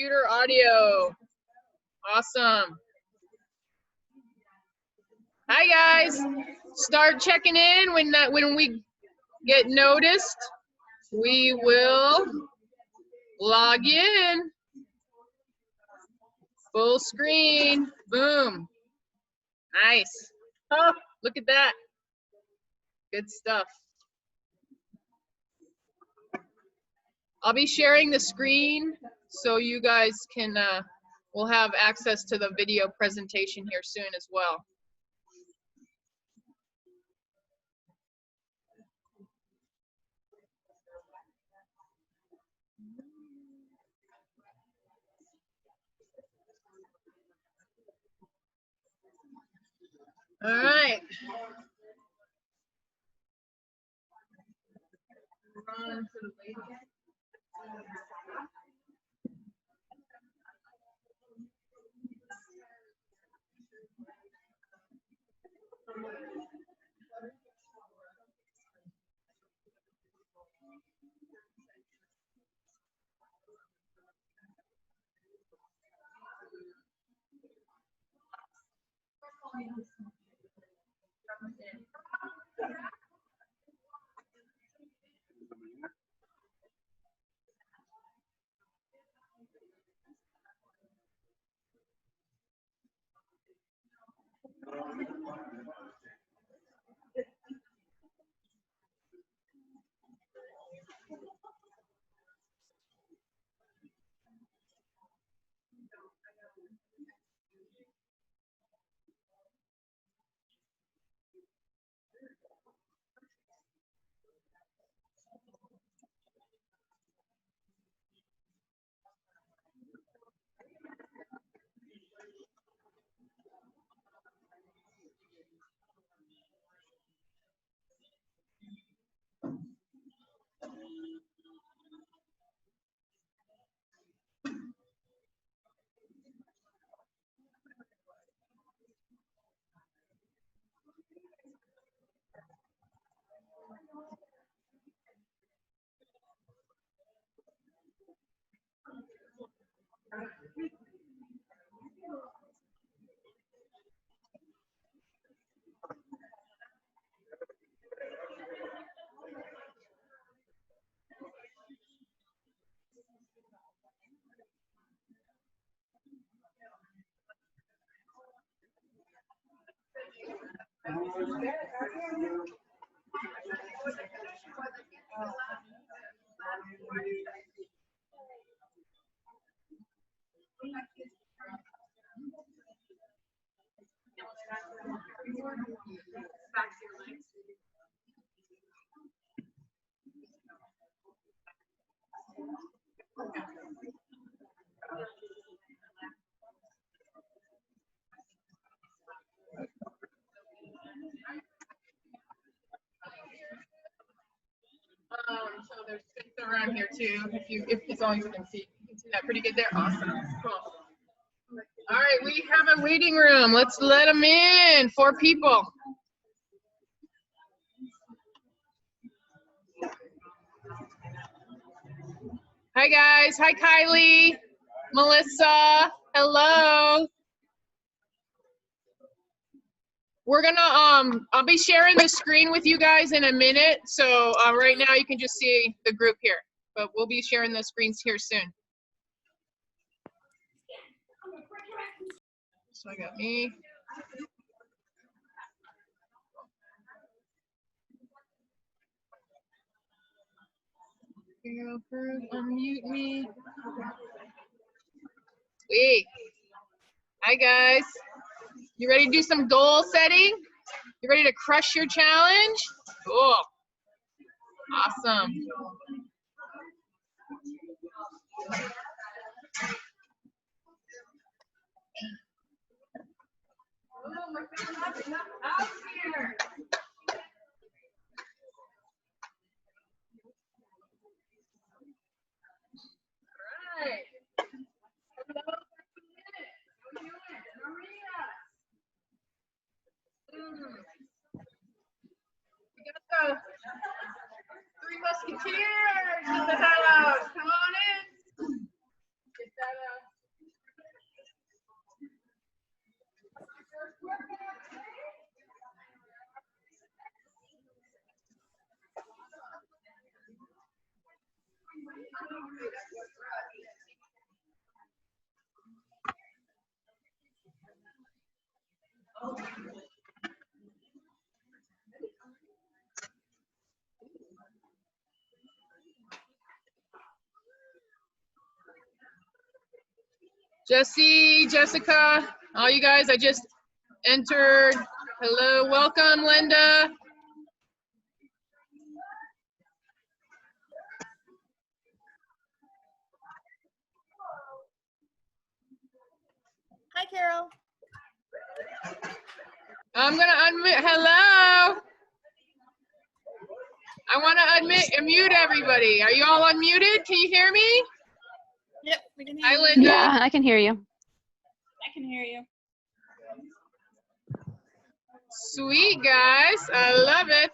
computer audio. Awesome. Hi guys. Start checking in when we get noticed. We will log in. Full screen. Boom. Nice. Oh, look at that. Good stuff. I'll be sharing the screen so you guys can, we'll have access to the video presentation here soon as well. All right. So there's space around here too. If as long as you can see that pretty good there. Awesome. Cool. All right, we have a waiting room. Let's let them in. 4 people. Hi guys. Hi Kylie. Melissa. Hello. We're gonna I'll be sharing the screen with you guys in a minute. So right now you can just see the group here, but we'll be sharing the screens here soon. So I got me. Unmute me. Sweet. Hi guys. You ready to do some goal setting? You ready to crush your challenge? Cool. Awesome. Out here. All right. Hello. How you doing? Maria. We got the 3 Musketeers in the house. Come on in. Jesse, Jessica, all you guys, I just entered. Hello, welcome, Linda. Hi, Carol. I'm gonna unmute. Hello. I want to unmute everybody. Are you all unmuted? Can you hear me? Yep, we can hear Hi, you. Linda. Yeah, I can hear you. I can hear you. Sweet, guys. I love it.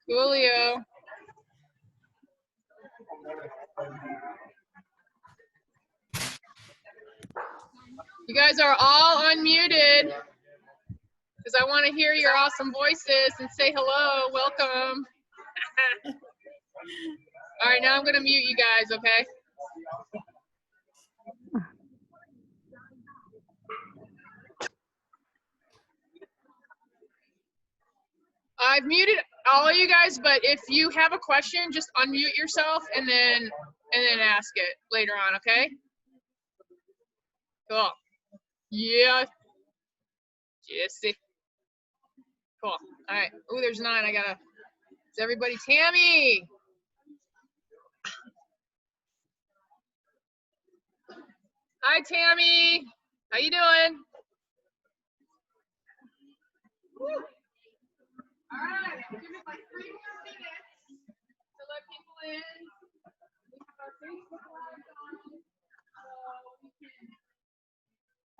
Coolio. You guys are all unmuted because I want to hear your awesome voices and say hello. Welcome. All right, now I'm going to mute you guys, okay? I've muted all of you guys, but if you have a question, just unmute yourself and then ask it later on, okay? Cool. Yeah. Jesse. Cool. All right. Oh, there's 9. I gotta. Is everybody? Tammy. Hi, Tammy. How you doing? Woo. All right. Give it like 3 more minutes to let people in. We have our Facebook Live on, so we can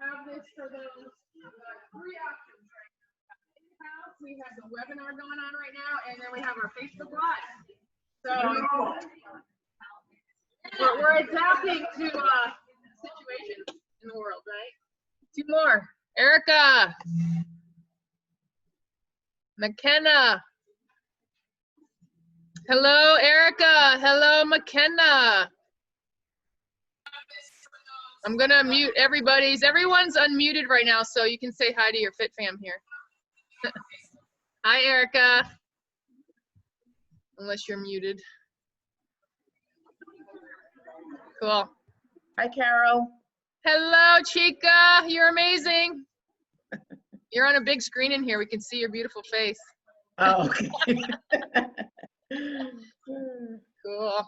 have this for those 3 options right now. In-house, we have the webinar going on right now, and then we have our Facebook Live. So we're adapting to situations in the world, right? 2 more. Erica. McKenna. Hello, Erica. Hello, McKenna. I'm gonna mute everybody's. Everyone's unmuted right now, so you can say hi to your Fit Fam here. Hi, Erica. Unless you're muted. Cool. Hi, Carol. Hello, Chica. You're amazing. You're on a big screen in here. We can see your beautiful face. Oh, okay. Cool.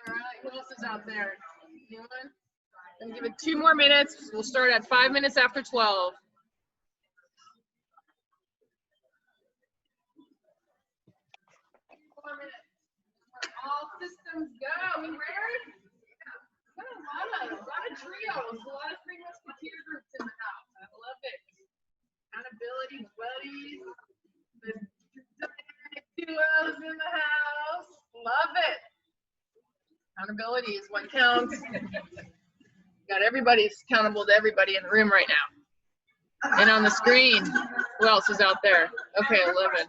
All right, who else is out there? Anyone? I'm gonna give it 2 more minutes. We'll start at 5 minutes after 12. All systems go. We ready? Got a lot of trios, a lot of Three Musketeer groups in the house. I love it. Accountability buddies, the duos in the house. Love it. Accountability is what counts. Got everybody's accountable to everybody in the room right now. And on the screen, who else is out there? Okay, 11.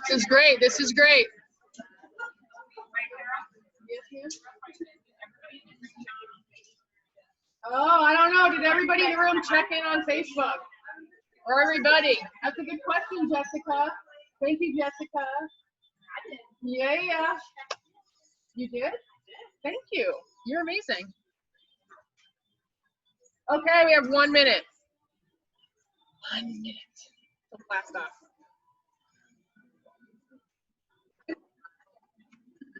This is great. This is great. Oh, I don't know. Did everybody in the room check in on Facebook? Or everybody? That's a good question, Jessica. Thank you, Jessica. Yeah. You did? Thank you. You're amazing. Okay, we have 1 minute. 1 minute till class off.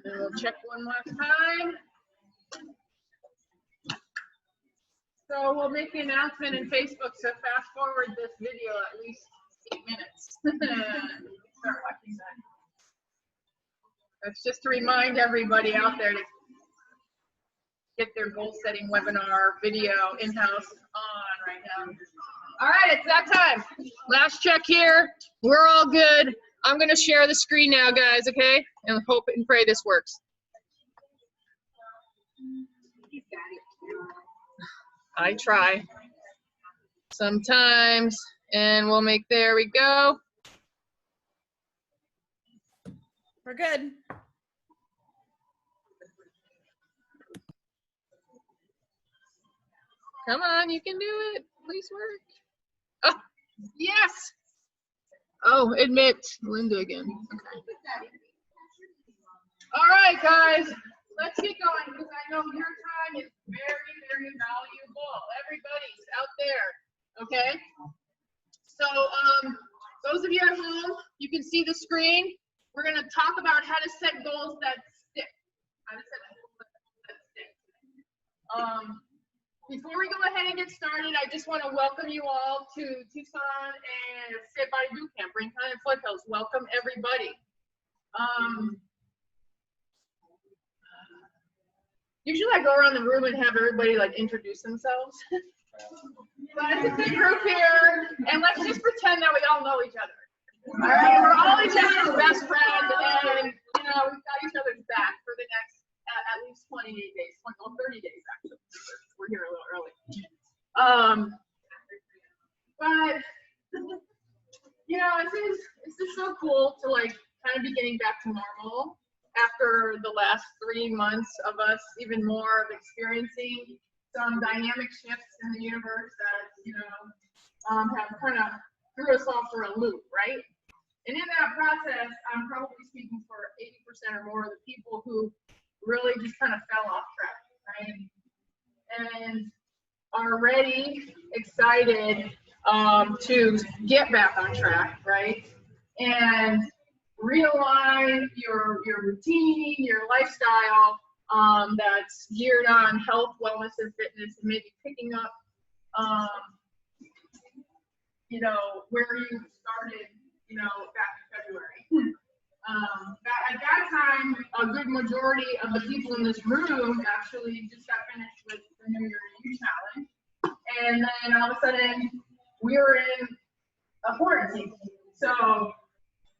And we'll check one last time. So we'll make the announcement in Facebook, so fast forward this video at least 8 minutes. Start watching that. That's just to remind everybody out there to get their goal setting webinar video in-house on right now. All right, it's that time. Last check here. We're all good. I'm gonna share the screen now, guys, okay? And hope and pray this works. I try sometimes, and we'll make, there we go. We're good. Come on, you can do it. Please work. Oh, yes. Oh, admit Linda again. Okay. All right, guys, let's get going because I know your time is very, very valuable. Everybody's out there. Okay. So, those of you at home, you can see the screen. We're going to talk about how to set goals that stick. How to set goals that stick. Before we go ahead and get started, I just want to welcome you all to Tucson and Fit Body Bootcamp, Rincon and Foothills. Welcome everybody. Usually I go around the room and have everybody like introduce themselves. But it's a big group here, and let's just pretend that we all know each other. All right, we're all each other's best friend, and you know we've got each other's back for the next at least 28 days, well 30 days actually. We're here a little early. But you know, it's just so cool to like kind of be getting back to normal after the last 3 months of us even more of experiencing some dynamic shifts in the universe that, you know, have kind of threw us all for a loop, right? And in that process, I'm probably speaking for 80% or more of the people who really just kind of fell off track, right? And are ready, excited to get back on track, right? And realign your routine, your lifestyle, that's geared on health, wellness, and fitness, and maybe picking up, you know, where you started, you know, back in February. At that time, a good majority of the people in this room actually just got finished with the New Year New Challenge, and then all of a sudden we were in a quarantine. So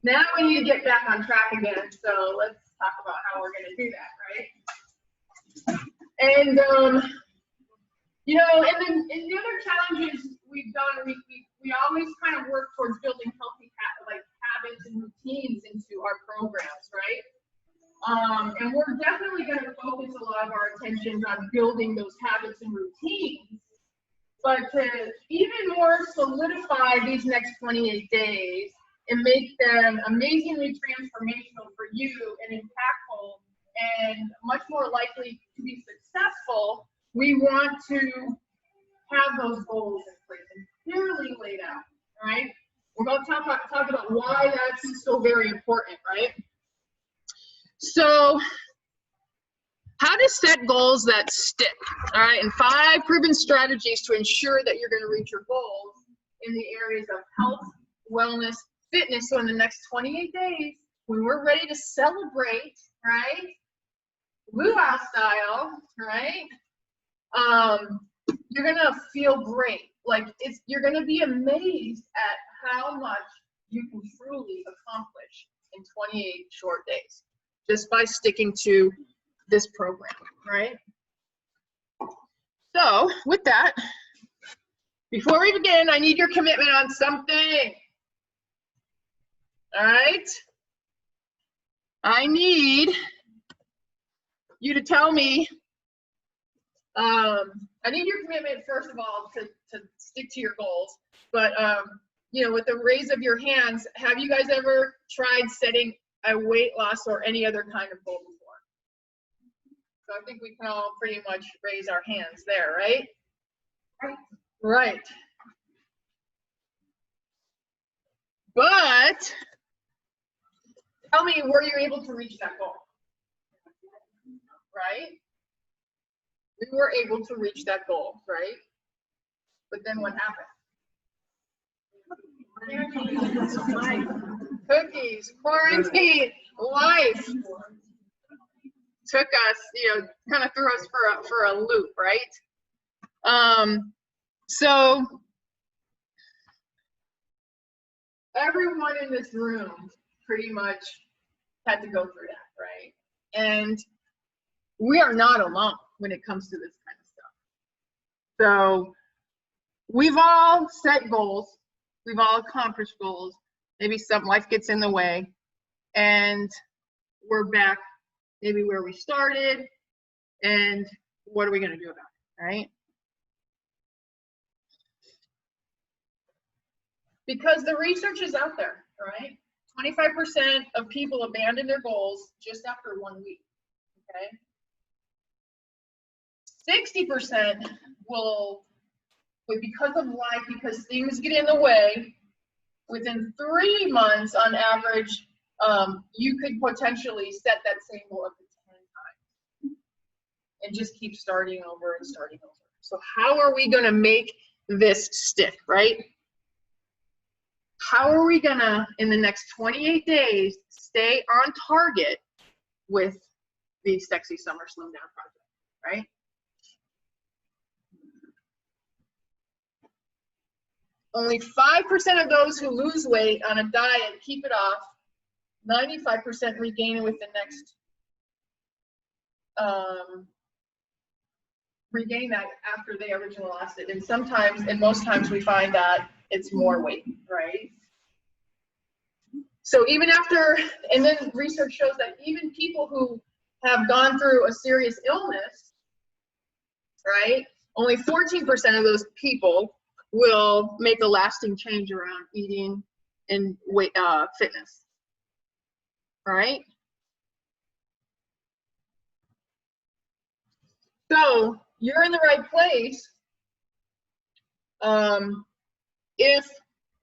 now we need to get back on track again. So let's talk about how we're going to do that, right? And you know, and the other challenges we've done, we always kind of work towards building healthy habits and routines into our programs, right? And we're definitely going to focus a lot of our attention on building those habits and routines. But to even more solidify these next 28 days and make them amazingly transformational for you and impactful and much more likely to be successful, we want to have those goals in place and clearly laid out, right? We're going to talk about why that's so very important, right? So, how to set goals that stick, all right? And 5 proven strategies to ensure that you're going to reach your goals in the areas of health, wellness, fitness. So in the next 28 days, when we're ready to celebrate, right? Luau style, right? You're going to feel great. Like you're going to be amazed at how much you can truly accomplish in 28 short days just by sticking to this program, right? So with that, before we begin, I need your commitment on something. All right? I need you to tell me, I need your commitment, first of all, to stick to your goals. But, you know, with the raise of your hands, have you guys ever tried setting a weight loss or any other kind of goal before? So I think we can all pretty much raise our hands there, right? Right. But tell me, were you able to reach that goal? Right? We were able to reach that goal, right? But then what happened? Cookies, quarantine, life took us, you know, kind of threw us for a loop, right? So everyone in this room pretty much had to go through that, right? And we are not alone when it comes to this kind of stuff. So we've all set goals. We've all accomplished goals. Maybe some life gets in the way. And we're back maybe where we started, and what are we going to do about it, right? Because the research is out there, right? 25% of people abandon their goals just after 1 week, okay? 60% will, because of life, because things get in the way, within 3 months on average, you could potentially set that same goal up to 10 times and just keep starting over and starting over. So how are we going to make this stick, right? How are we going to, in the next 28 days, stay on target with the Sexy Summer Slim Down Project, right? Only 5% of those who lose weight on a diet keep it off. 95% regain it with the next, regain that after they originally lost it. And sometimes, and most times, we find that it's more weight, right? So even after, and then research shows that even people who have gone through a serious illness, right? Only 14% of those people will make a lasting change around eating and weight, fitness. All right. So you're in the right place if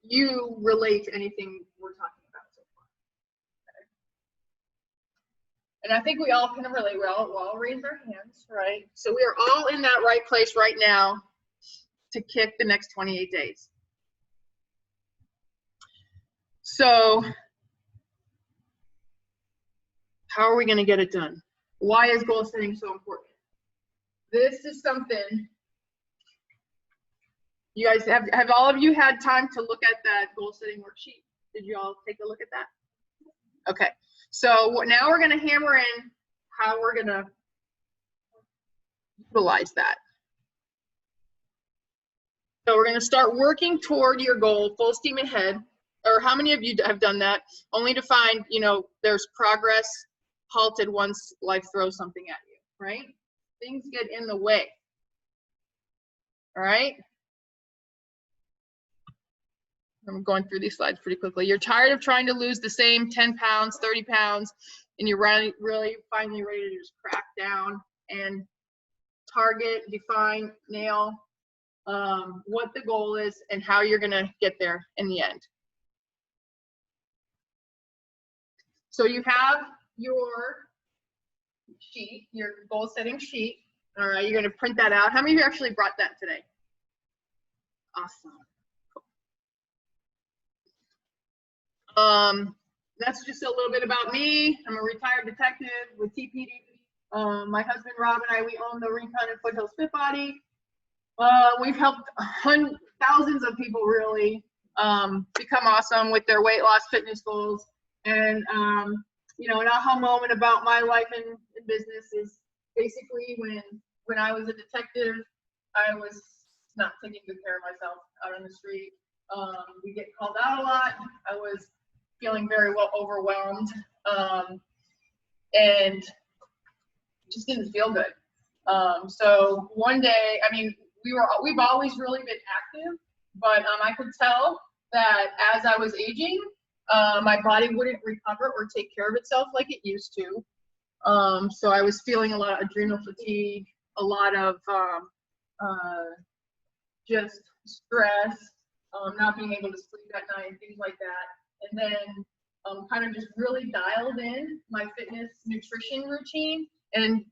you relate to anything we're talking about so far. Okay. And I think we all can relate. We'll all raise our hands, right? So we are all in that right place right now to kick the next 28 days. So how are we going to get it done? Why is goal setting so important? This is something you guys have all of you had time to look at that goal setting worksheet? Did you all take a look at that? Okay, so now we're going to hammer in how we're going to utilize that. So we're going to start working toward your goal full steam ahead. Or how many of you have done that? Only to find, you know, there's progress halted once life throws something at you, right? Things get in the way. All right. I'm going through these slides pretty quickly. You're tired of trying to lose the same 10 pounds, 30 pounds, and you're really finally ready to just crack down and target, define, nail what the goal is and how you're going to get there in the end. So you have your sheet, your goal setting sheet. All right, you're going to print that out. How many of you actually brought that today? Awesome. Cool. That's just a little bit about me. I'm a retired detective with TPD. My husband Rob and I, we own the Rincon and Foothills Fit Body. We've helped thousands of people really become awesome with their weight loss fitness goals. And you know, an aha moment about my life in business is basically when I was a detective, I was not taking good care of myself out on the street. We get called out a lot. I was feeling very well overwhelmed and just didn't feel good. So one day, I mean, we've always really been active, but I could tell that as I was aging, my body wouldn't recover or take care of itself like it used to. So I was feeling a lot of adrenal fatigue, a lot of just stress, not being able to sleep at night, things like that. And then kind of just really dialed in my fitness nutrition routine. And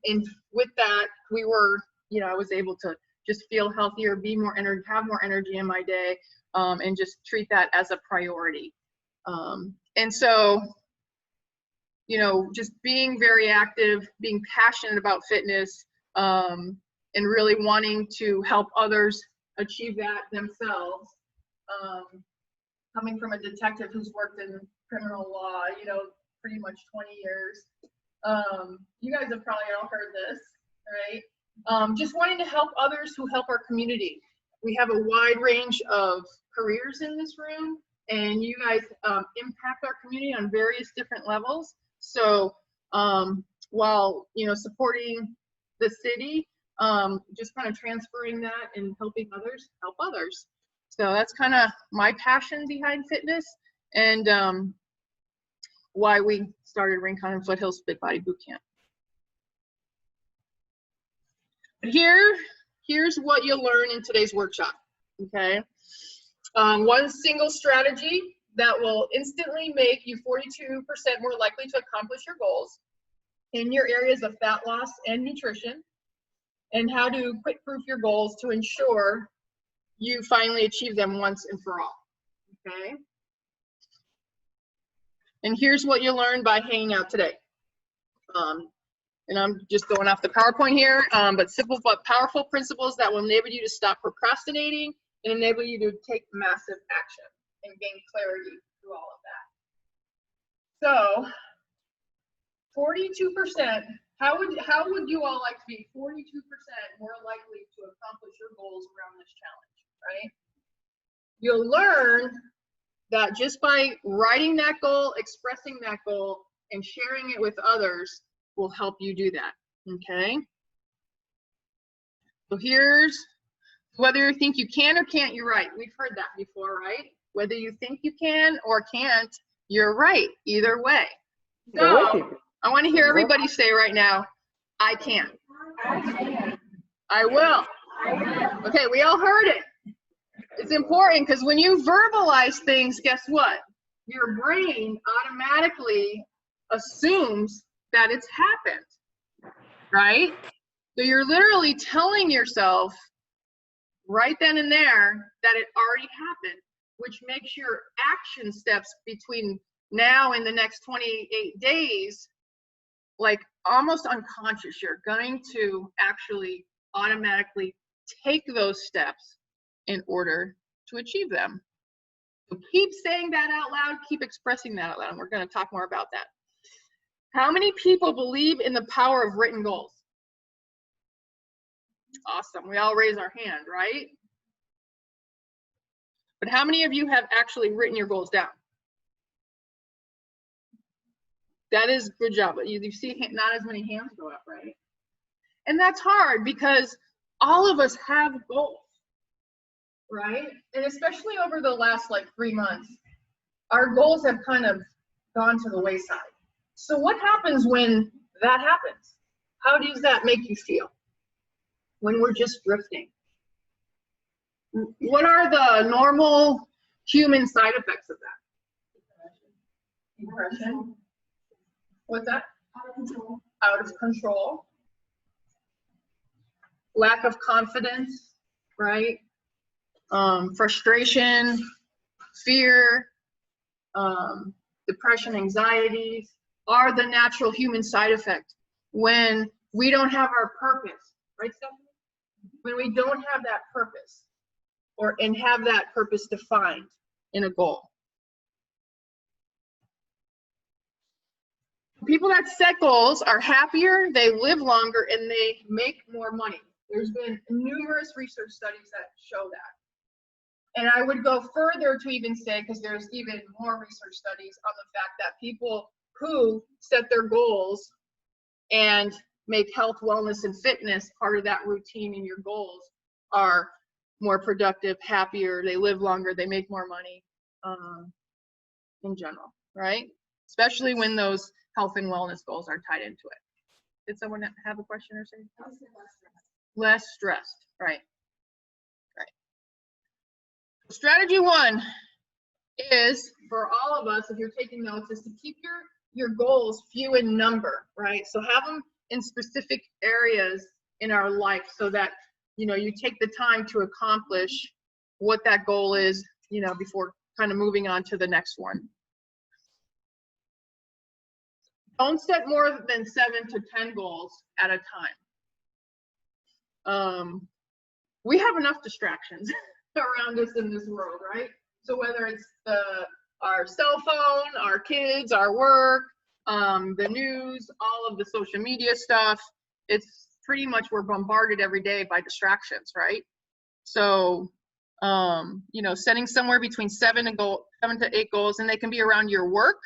with that, we were, you know, I was able to just feel healthier, be more energy, have more energy in my day, and just treat that as a priority. And so, you know, just being very active, being passionate about fitness, and really wanting to help others achieve that themselves. Coming from a detective who's worked in criminal law, you know, pretty much 20 years. You guys have probably all heard this, right? Just wanting to help others who help our community. We have a wide range of careers in this room, and you guys impact our community on various different levels. So while, you know, supporting the city, just kind of transferring that and helping others help others. So that's kind of my passion behind fitness, and why we started Rincon and Foothills Fit Body Boot Camp. Here's what you'll learn in today's workshop, okay? One single strategy that will instantly make you 42% more likely to accomplish your goals in your areas of fat loss and nutrition, and how to quick-proof your goals to ensure you finally achieve them once and for all, okay? And here's what you'll learn by hanging out today. And I'm just going off the PowerPoint here, but simple but powerful principles that will enable you to stop procrastinating and enable you to take massive action and gain clarity through all of that. So 42%, how would you all like to be 42% more likely to accomplish your goals around this challenge, right? You'll learn that just by writing that goal, expressing that goal, and sharing it with others will help you do that, okay? So here's whether you think you can or can't, you're right. We've heard that before, right? Whether you think you can or can't, you're right, either way. So I want to hear everybody say right now, I can. I will. Okay, we all heard it. It's important because when you verbalize things, guess what? Your brain automatically assumes that it's happened, right? So you're literally telling yourself right then and there that it already happened, which makes your action steps between now and the next 28 days like almost unconscious. You're going to actually automatically take those steps in order to achieve them. So keep saying that out loud, keep expressing that out loud, and we're going to talk more about that. How many people believe in the power of written goals? Awesome, we all raise our hand, right? But how many of you have actually written your goals down? That is good job, but you see not as many hands go up, right? And that's hard because all of us have goals, right? And especially over the last like 3 months, our goals have kind of gone to the wayside. So what happens when that happens? How does that make you feel when we're just drifting? What are the normal human side effects of that? Depression. What's that? Out of control. Out of control. Lack of confidence, right? Frustration, fear, depression, anxieties are the natural human side effect when we don't have our purpose, right, Stephanie? When we don't have that purpose and have that purpose defined in a goal. People that set goals are happier, they live longer, and they make more money. There's been numerous research studies that show that. And I would go further to even say, because there's even more research studies on the fact that people who set their goals and make health, wellness, and fitness part of that routine in your goals are more productive, happier, they live longer, they make more money in general, right? Especially when those health and wellness goals are tied into it. Did someone have a question or say? Less stressed, right? Right. Strategy 1 is for all of us, if you're taking notes, is to keep your goals few in number, right? So have them in specific areas in our life so that, you know, you take the time to accomplish what that goal is, you know, before kind of moving on to the next one. Don't set more than 7 to 10 goals at a time. We have enough distractions around us in this world, right? So whether it's our cell phone, our kids, our work, the news, all of the social media stuff, it's pretty much we're bombarded every day by distractions, right? So, you know, setting somewhere between 7 to 8 goals, and they can be around your work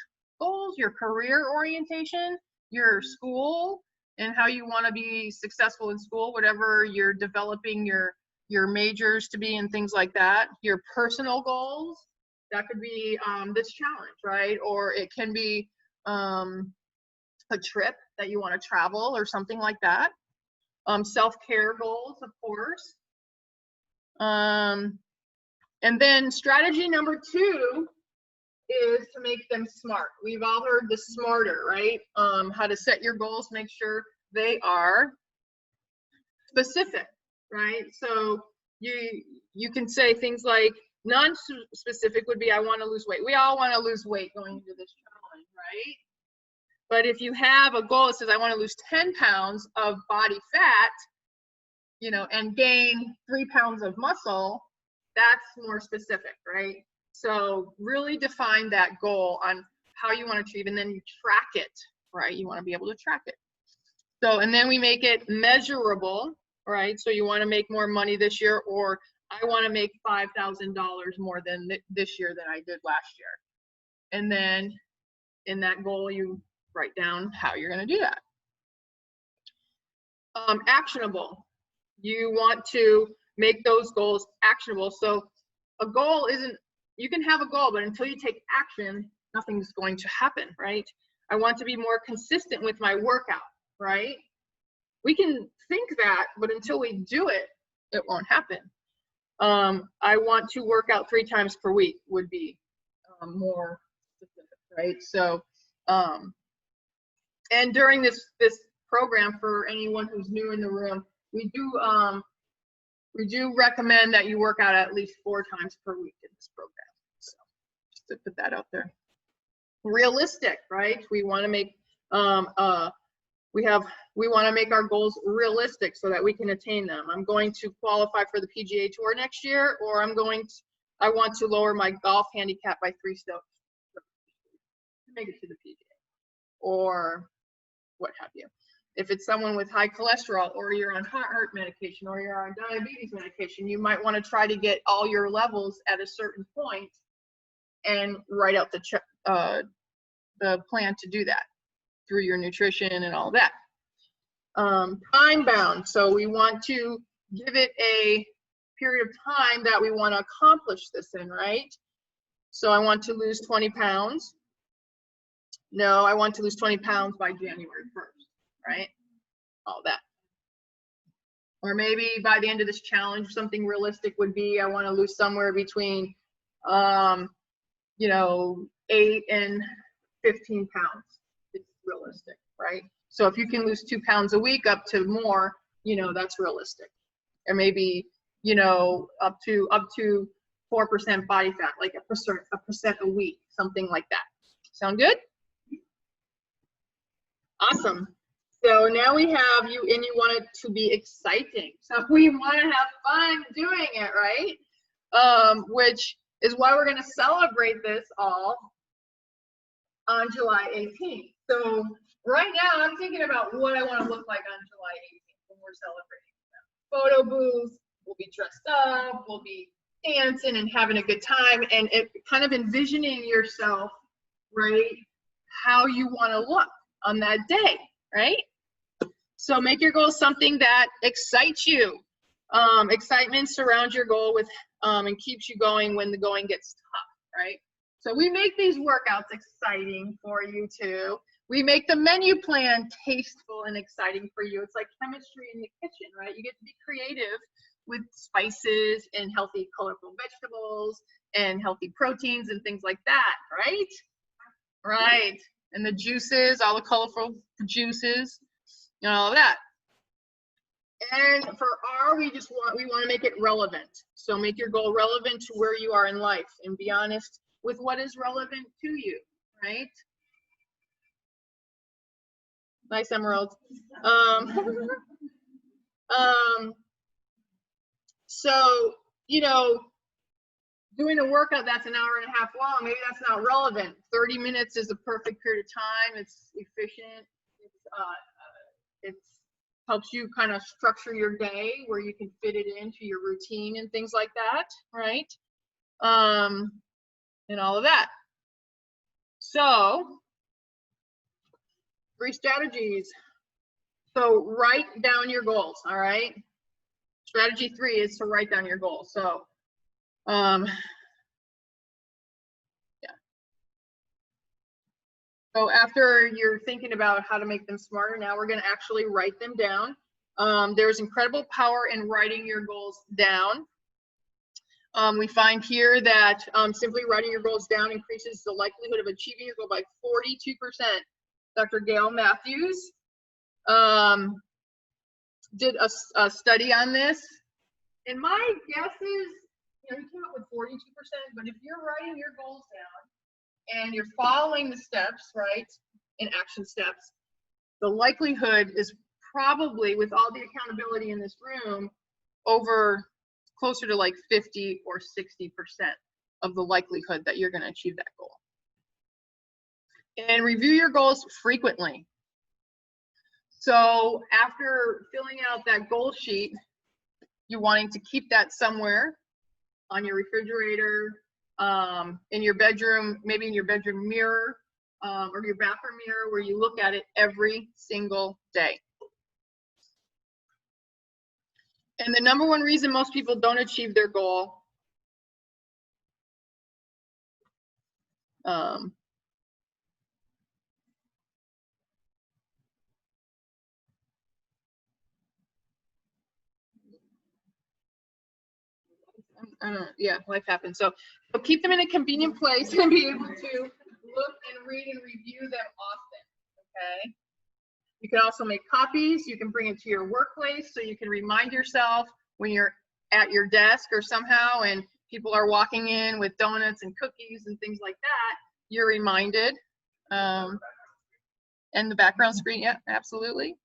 goals, your career orientation, your school and how you want to be successful in school, whatever you're developing your majors to be and things like that. Your personal goals, that could be this challenge, right? Or it can be a trip that you want to travel or something like that. Self-care goals, of course. And then strategy number 2 is to make them smart. We've all heard the SMARTER, right? How to set your goals, make sure they are specific, right? So you can say things like, non-specific would be, I want to lose weight. We all want to lose weight going into this challenge, right? But if you have a goal that says, I want to lose 10 pounds of body fat, you know, and gain 3 pounds of muscle, that's more specific, right? So really define that goal on how you want to achieve, and then you track it, right? You want to be able to track it. So, and then we make it measurable, right? So you want to make more money this year, or I want to make $5,000 more than this year than I did last year. And then in that goal, you write down how you're going to do that. Actionable. You want to make those goals actionable. So a goal isn't, you can have a goal, but until you take action, nothing's going to happen, right? I want to be more consistent with my workout, right? We can think that, but until we do it, it won't happen. I want to work out 3 times per week would be more specific, right? So, and during this program, for anyone who's new in the room, we do recommend that you work out at least 4 times per week in this program. So just to put that out there. Realistic, right? We want to make we want to make our goals realistic so that we can attain them. I'm going to qualify for the PGA Tour next year, or I want to lower my golf handicap by 3 strokes to make it to the PGA, or what have you. If it's someone with high cholesterol, or you're on heart medication, or you're on diabetes medication, you might want to try to get all your levels at a certain point and write out the plan to do that through your nutrition and all that. Time bound. So we want to give it a period of time that we want to accomplish this in, right? So I want to lose 20 pounds. No, I want to lose 20 pounds by January 1st, right? All that. Or maybe by the end of this challenge, something realistic would be, I want to lose somewhere between, you know, 8 and 15 pounds. It's realistic, right? So if you can lose 2 pounds a week up to more, you know, that's realistic. Or maybe, you know, up to 4% body fat, like a percent a week, something like that. Sound good? Awesome. So now we have you, and you want it to be exciting. So we want to have fun doing it, right? Which is why we're going to celebrate this all on July 18th. So right now I'm thinking about what I want to look like on July 18th when we're celebrating. Photo booths, we'll be dressed up, we'll be dancing and having a good time, and it kind of envisioning yourself, right, how you want to look on that day, right? So make your goal something that excites you. Excitement surrounds your goal with and keeps you going when the going gets tough, right? So we make these workouts exciting for you too. We make the menu plan tasteful and exciting for you. It's like chemistry in the kitchen, right? You get to be creative with spices and healthy, colorful vegetables and healthy proteins and things like that, right? Right. And the juices, all the colorful juices, and all of that. And for R, we want to make it relevant. So make your goal relevant to where you are in life, and be honest with what is relevant to you, right? Nice, Emerald. So, you know, doing a workout that's an hour and a half long, maybe that's not relevant. 30 minutes is a perfect period of time. It's efficient. It helps you kind of structure your day where you can fit it into your routine and things like that, right? And all of that. So 3 strategies. So write down your goals, all right? Strategy 3 is to write down your goals. So, yeah. So after you're thinking about how to make them smarter, now we're gonna actually write them down. There's incredible power in writing your goals down. We find here that simply writing your goals down increases the likelihood of achieving your goal by 42%. Dr. Gail Matthews did a study on this. And my guess is, you know, you came up with 42%, but if you're writing your goals down and you're following the steps, right, in action steps, the likelihood is probably, with all the accountability in this room, over closer to like 50 or 60% of the likelihood that you're going to achieve that goal. And review your goals frequently. So after filling out that goal sheet, you're wanting to keep that somewhere on your refrigerator, in your bedroom, maybe in your bedroom mirror, or your bathroom mirror, where you look at it every single day. And the number one reason most people don't achieve their goal yeah, life happens. So keep them in a convenient place and be able to look and read and review them often, okay? You can also make copies. You can bring it to your workplace so you can remind yourself when you're at your desk or somehow and people are walking in with donuts and cookies and things like that, you're reminded. And the background screen, yeah, absolutely.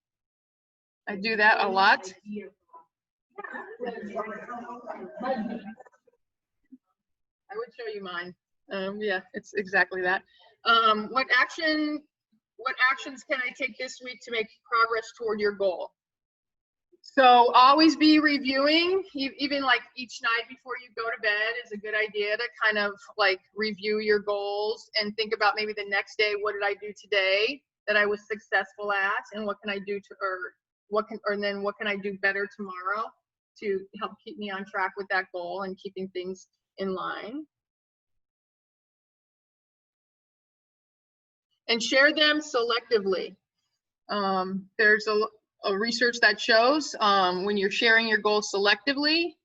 I do that a lot. I would show you mine. Yeah, it's exactly that. What actions can I take this week to make progress toward your goal? So always be reviewing, even like each night before you go to bed is a good idea to kind of like review your goals and think about maybe the next day, what did I do today that I was successful at, and what can I do to, and then what can I do better tomorrow to help keep me on track with that goal and keeping things in line. And share them selectively. There's a research that shows when you're sharing your goals selectively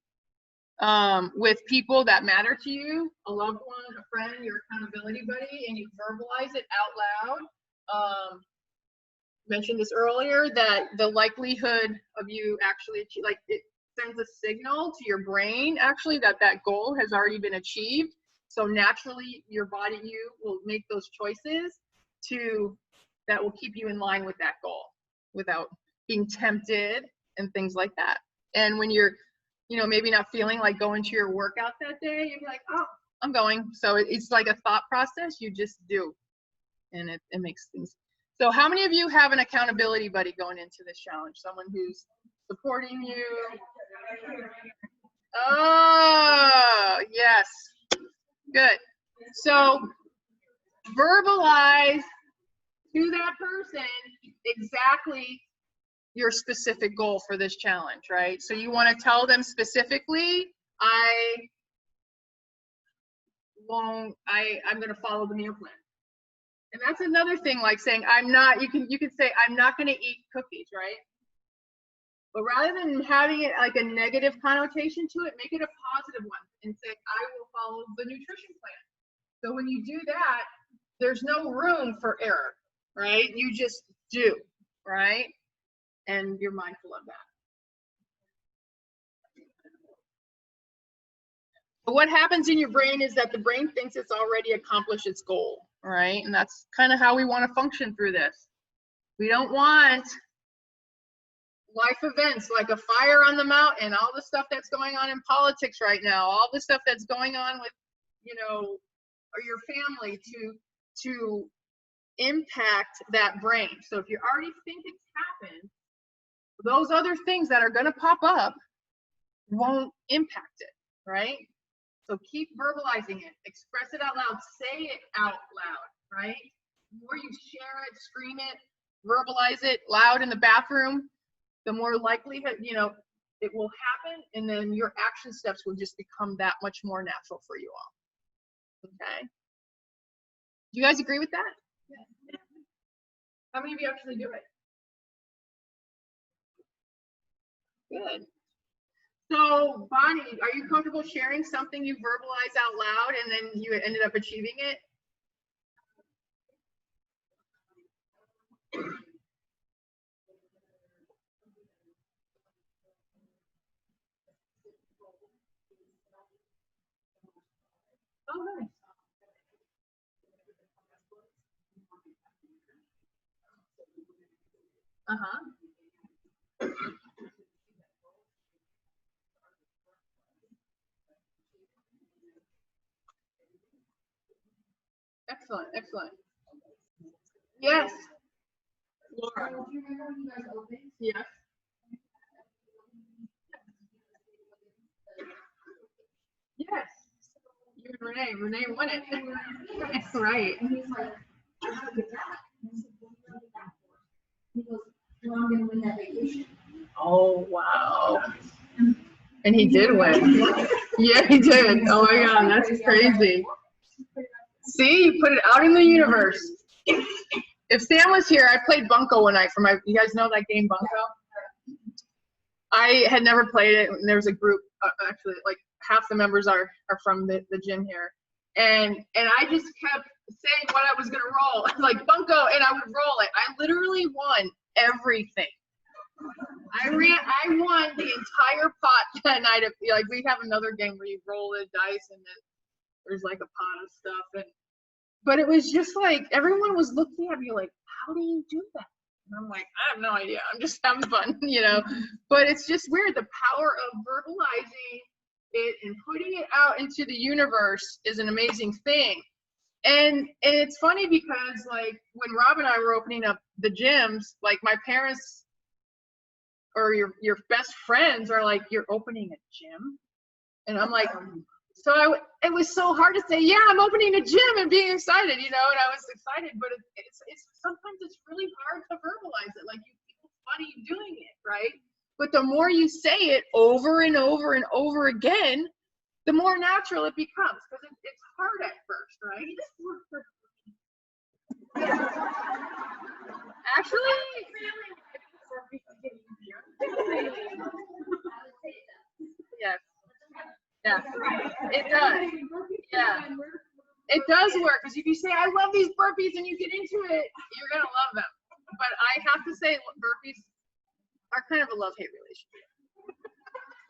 with people that matter to you, a loved one, a friend, your accountability buddy, and you verbalize it out loud. Mentioned this earlier, that the likelihood of you actually achieve, like it sends a signal to your brain actually that that goal has already been achieved. So naturally your body, you will make those choices that will keep you in line with that goal without being tempted and things like that. And when you're, you know, maybe not feeling like going to your workout that day, you're like, oh, I'm going. So it's like a thought process, you just do. And it makes things. So how many of you have an accountability buddy going into this challenge? Someone who's supporting you? Oh, yes. Good. So verbalize to that person exactly your specific goal for this challenge, right? So you want to tell them specifically, I'm going to follow the meal plan. And that's another thing, like saying you can say I'm not going to eat cookies, right? But rather than having it like a negative connotation to it, make it a positive one and say I will follow the nutrition plan. So when you do that, there's no room for error, right? You just do, right? And you're mindful of that. But what happens in your brain is that the brain thinks it's already accomplished its goal, right? And that's kind of how we want to function through this. We don't want life events like a fire on the mountain, all the stuff that's going on in politics right now, all the stuff that's going on with, you know, or your family to impact that brain. So if you already think it's happened, those other things that are going to pop up won't impact it, right? So keep verbalizing it, express it out loud, say it out loud, right? The more you share it, scream it, verbalize it loud in the bathroom, the more likelihood, it will happen, and then your action steps will just become that much more natural for you all. Okay? Do you guys agree with that? Yeah. How many of you actually do it? Good. So, Bonnie, are you comfortable sharing something you verbalized out loud and then you ended up achieving it? Oh, nice. Uh-huh. Excellent, excellent. Yes. Laura. Yes. Yes. You and Renee. Renee won it. That's right. And he's like, I have to get that. He goes, well, I'm gonna win that vacation. Oh, wow. And he did win. Yeah, he did. Oh my God, that's crazy. See, you put it out in the universe. If Sam was here, I played Bunko one night you guys know that game Bunko? I had never played it, and there was a group, actually, like half the members are from the gym here. And I just kept saying what I was gonna roll, like Bunko, and I would roll it. I literally won everything. I won the entire pot that night. Like, we have another game where you roll the dice and then there's like a pot of stuff, but it was just like everyone was looking at me like, how do you do that? And I'm like, I have no idea. I'm just having fun, But it's just weird. The power of verbalizing it and putting it out into the universe is an amazing thing. And it's funny because, like, when Rob and I were opening up the gyms, like, my parents or your best friends are like, you're opening a gym? And I'm like, it was so hard to say, yeah, I'm opening a gym and being excited, and I was excited, but it's sometimes it's really hard to verbalize it. Like, you feel funny doing it, right? But the more you say it over and over and over again, the more natural it becomes, because it's hard at first, right? Actually, yes. Yeah, it does. Yeah, it does work, because if you say, I love these burpees, and you get into it, you're gonna love them. But I have to say, burpees are kind of a love-hate relationship.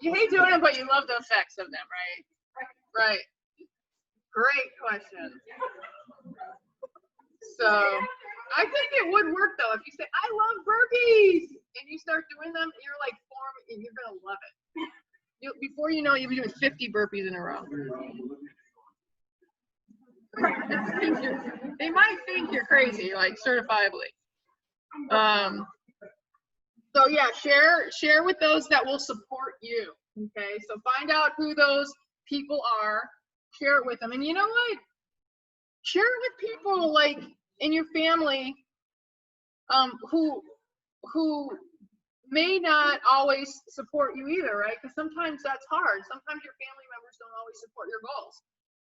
You hate doing them, but you love the effects of them, right? Right. Great question. So I think it would work, though, if you say, I love burpees, and you start doing them, you're like, and you're gonna love it. Before you know, you'll be doing 50 burpees in a row. They might think you're crazy, like, certifiably. So yeah, share with those that will support you. Okay, so find out who those people are, share it with them, and you know what? Share it with people like in your family, who may not always support you either, right? Because sometimes that's hard. Sometimes your family members don't always support your goals.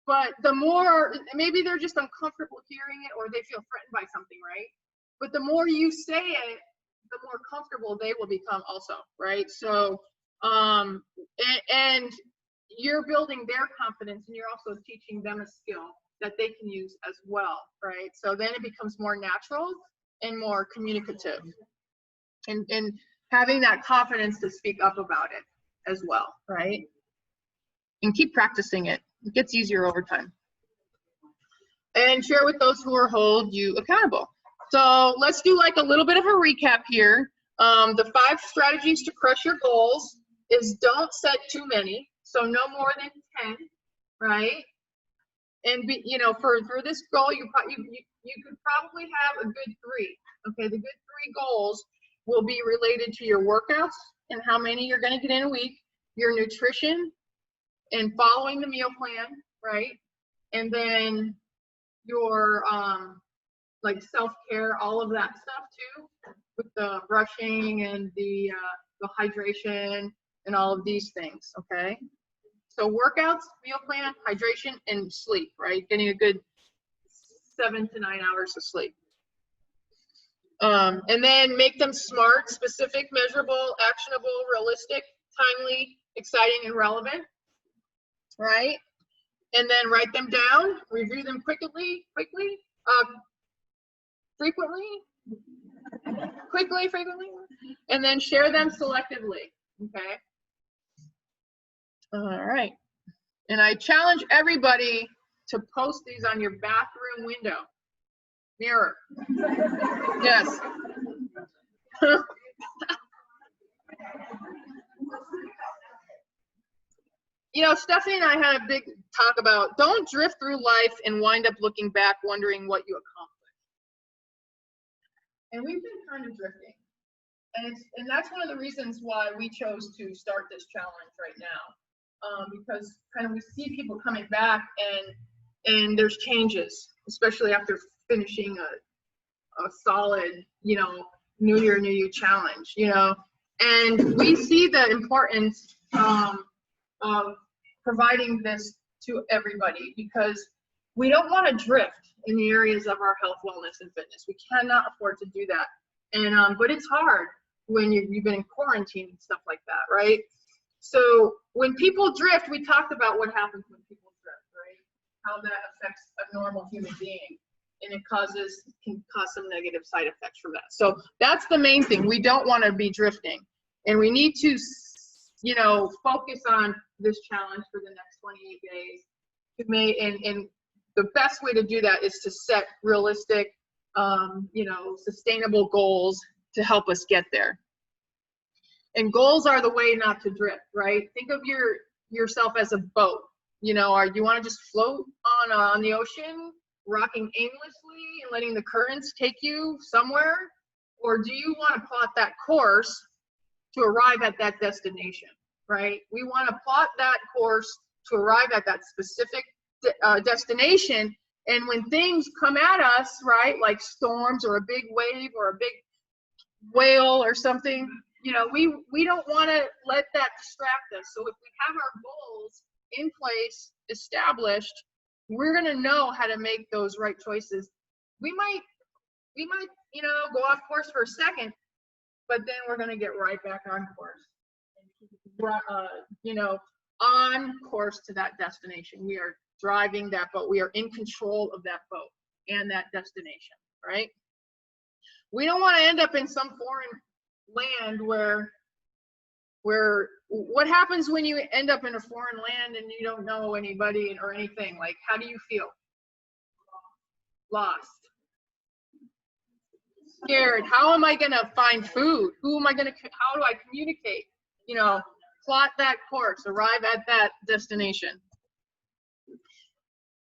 But the more, maybe they're just uncomfortable hearing it, or they feel threatened by something, right? But the more you say it, the more comfortable they will become also, right? So, and you're building their confidence, and you're also teaching them a skill that they can use as well, right? So then it becomes more natural and more communicative, and having that confidence to speak up about it as well, right? And keep practicing it. It gets easier over time. And share with those who hold you accountable. So let's do like a little bit of a recap here. The 5 strategies to crush your goals is don't set too many, so no more than 10, right? And for this goal, you could probably have a good 3. Okay, the good 3 goals will be related to your workouts and how many you're going to get in a week, your nutrition and following the meal plan, right? And then your like self-care, all of that stuff too, with the brushing and the hydration and all of these things, okay? So workouts, meal plan, hydration, and sleep, right? Getting a good 7 to 9 hours of sleep. And then make them smart, specific, measurable, actionable, realistic, timely, exciting, and relevant, right? And then write them down, review them frequently, and then share them selectively, okay? All right. And I challenge everybody to post these on your bathroom window. Mirror. Yes. You know, Stephanie and I had a big talk about don't drift through life and wind up looking back wondering what you accomplished. And we've been kind of drifting. And that's one of the reasons why we chose to start this challenge right now. Because kind of we see people coming back and there's changes, especially after finishing a solid, you know, New Year, New You challenge, you know. And we see the importance of providing this to everybody because we don't want to drift in the areas of our health, wellness, and fitness. We cannot afford to do that. And but it's hard when you've been in quarantine and stuff like that, right? So when people drift, we talked about what happens when people drift, right? How that affects a normal human being. And it can cause some negative side effects from that. So that's the main thing. We don't want to be drifting. And we need to, you know, focus on this challenge for the next 28 days. And the best way to do that is to set realistic, you know, sustainable goals to help us get there. And goals are the way not to drift, right? Think of yourself as a boat. You know, or you want to just float on the ocean, rocking aimlessly and letting the currents take you somewhere? Or do you want to plot that course to arrive at that destination, right? We want to plot that course to arrive at that specific destination. And when things come at us, right, like storms or a big wave or a big whale or something, you know, we don't want to let that distract us. So if we have our goals in place, established, we're going to know how to make those right choices. We might, you know, go off course for a second, but then we're going to get right back on course. You know, on course to that destination. We are driving that boat. We are in control of that boat and that destination, right? We don't want to end up in some foreign land where what happens when you end up in a foreign land and you don't know anybody or anything? Like, how do you feel? Lost. Scared. How am I going to find food? How do I communicate? You know, plot that course, arrive at that destination.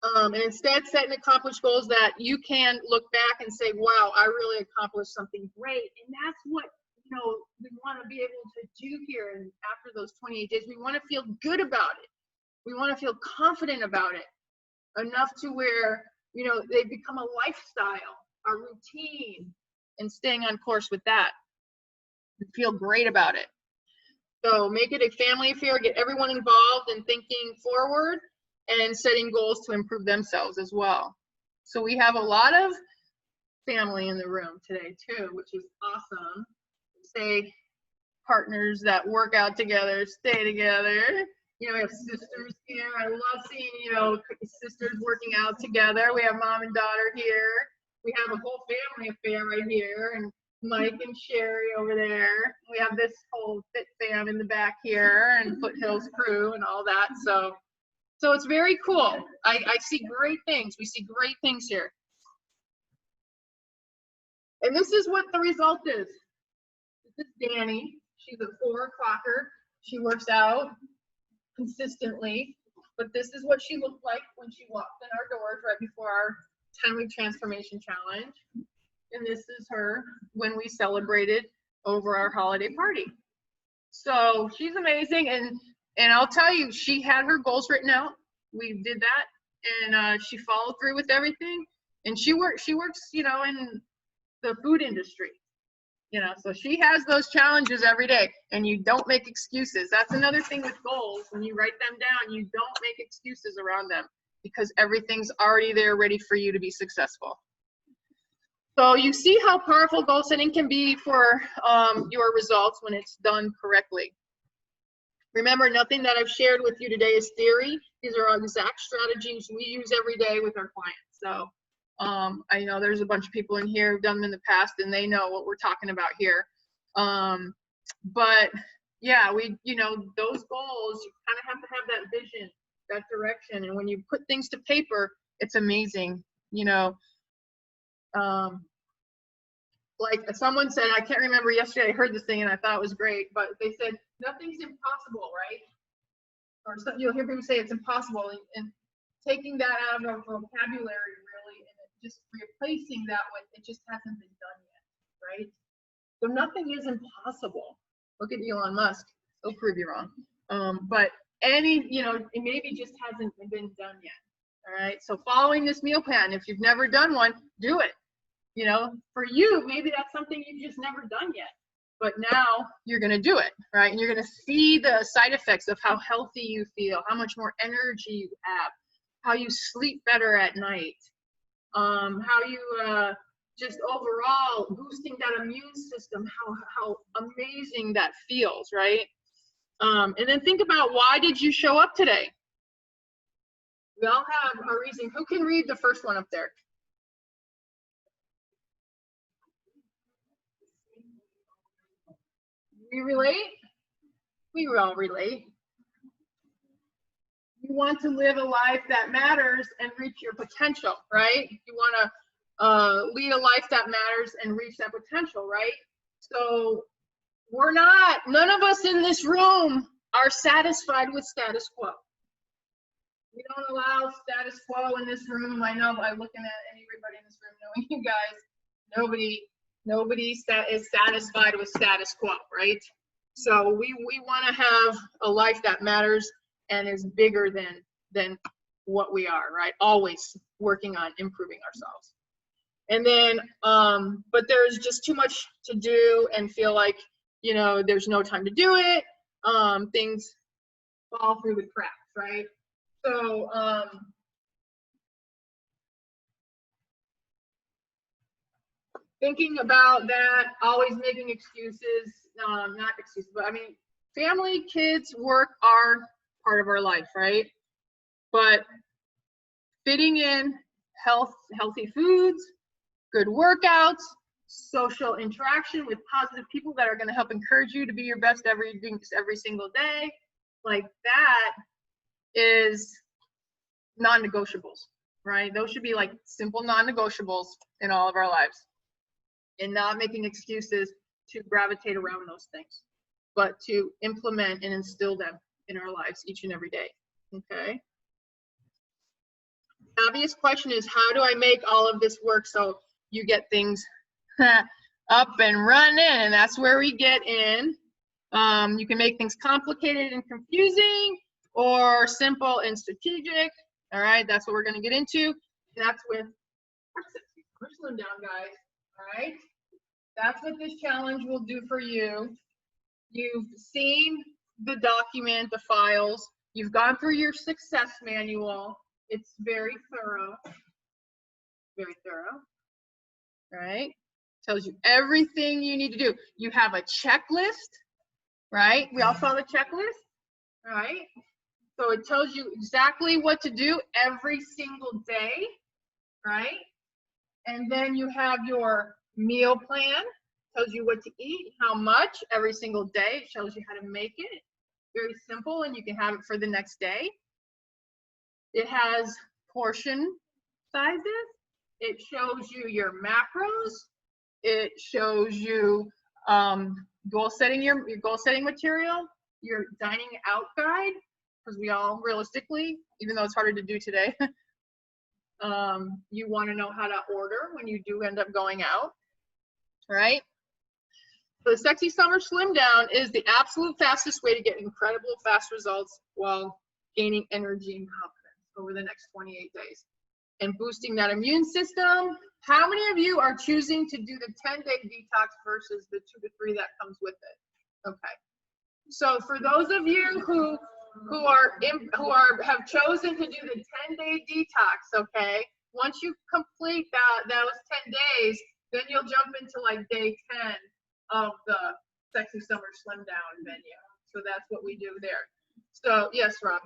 And instead set and accomplish goals that you can look back and say, wow, I really accomplished something great. And that's what, you know, we want to be able to do here. And after those 28 days, we want to feel good about it. We want to feel confident about it enough to where, you know, they become a lifestyle, a routine, and staying on course with that. You feel great about it. So make it a family affair, get everyone involved in thinking forward and setting goals to improve themselves as well. So we have a lot of family in the room today too, which is awesome. Say partners that work out together, stay together. You know, we have sisters here. I love seeing, you know, sisters working out together. We have mom and daughter here. We have a whole family affair right here, and Mike and Sherry over there. We have this whole Fit Fam in the back here, and Foothills Crew and all that. So it's very cool. I see great things. We see great things here. And this is what the result is. This is Danny. She's a 4 o'clocker. She works out consistently. But this is what she looked like when she walked in our doors right before our 10-week transformation challenge. And this is her when we celebrated over our holiday party. So she's amazing. And I'll tell you, she had her goals written out. We did that. And she followed through with everything. And she works, you know, in the food industry. You know, so she has those challenges every day, and you don't make excuses. That's another thing with goals. When you write them down, you don't make excuses around them because everything's already there ready for you to be successful. So you see how powerful goal setting can be for your results when it's done correctly. Remember, nothing that I've shared with you today is theory. These are exact strategies we use every day with our clients. So I know there's a bunch of people in here who've done them in the past, and they know what we're talking about here. But yeah, you know, those goals, you kind of have to have that vision, that direction. And when you put things to paper, it's amazing. You know, like someone said, I can't remember yesterday, I heard this thing and I thought it was great, but they said, nothing's impossible, right? Or you'll hear people say it's impossible, and taking that out of our vocabulary really, and just replacing that with, it just hasn't been done yet, right? So nothing is impossible. Look at Elon Musk, he'll prove you wrong. But you know, it maybe just hasn't been done yet, all right? So following this meal plan, if you've never done one, do it. You know, for you, maybe that's something you've just never done yet, but now you're going to do it, right? And you're going to see the side effects of how healthy you feel, how much more energy you have, how you sleep better at night, how you just overall boosting that immune system, how amazing that feels, right? And then think about, why did you show up today? We all have a reason. Who can read the first one up there? We relate? We all relate. You want to live a life that matters and reach your potential, right? You want to lead a life that matters and reach that potential, right? So none of us in this room are satisfied with status quo. We don't allow status quo in this room. I know by looking at everybody in this room, knowing you guys, nobody is satisfied with status quo, right? So we want to have a life that matters and is bigger than what we are, right? Always working on improving ourselves. And then, but there's just too much to do and feel like, you know, there's no time to do it. Things fall through the cracks, right? So, thinking about that, always making excuses, not excuses, but I mean, family, kids, work are part of our life, right? But fitting in healthy foods, good workouts, social interaction with positive people that are going to help encourage you to be your best every single day, like that is non-negotiables, right? Those should be like simple non-negotiables in all of our lives. And not making excuses to gravitate around those things, but to implement and instill them in our lives each and every day, okay? The obvious question is, how do I make all of this work so you get things up and running? And that's where we get in. You can make things complicated and confusing, or simple and strategic, all right? That's what we're gonna get into. That's with, push them down, guys. All right, that's what this challenge will do for you. You've seen the document, the files. You've gone through your success manual. It's very thorough, right? Tells you everything you need to do. You have a checklist, right? We all saw the checklist, right? So it tells you exactly what to do every single day, right? And then you have your meal plan, tells you what to eat, how much every single day. It shows you how to make it. Very simple, and you can have it for the next day. It has portion sizes. It shows you your macros. It shows you goal setting, your goal setting material, your dining out guide, because we all realistically, even though it's harder to do today, you want to know how to order when you do end up going out, right? So the Sexy Summer Slim Down is the absolute fastest way to get incredible fast results while gaining energy and confidence over the next 28 days. and boosting that immune system. How many of you are choosing to do the 10-day detox versus the 2 to 3 that comes with it? Okay. So for those of you who have chosen to do the 10-day detox, okay, once you complete those 10 days, then you'll jump into like day 10 of the Sexy Summer Slim Down venue. So that's what we do there. So yes, Rob.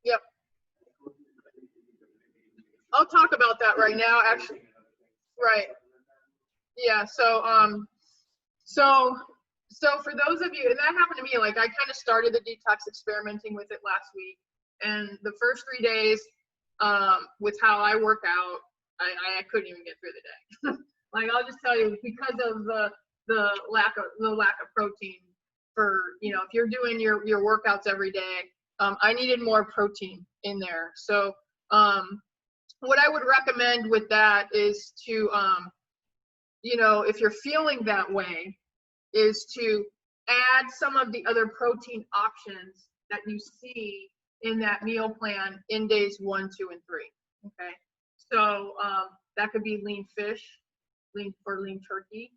Yep. I'll talk about that right now, actually. Right. Yeah. So for those of you, and that happened to me, like I kind of started the detox experimenting with it last week, and the first 3 days, with how I work out, I couldn't even get through the day. Like I'll just tell you, because of the lack of protein. For if you're doing your workouts every day, I needed more protein in there. So what I would recommend with that is to if you're feeling that way, is to add some of the other protein options that you see in that meal plan in days 1, 2, and 3. Okay, so that could be lean fish, lean turkey,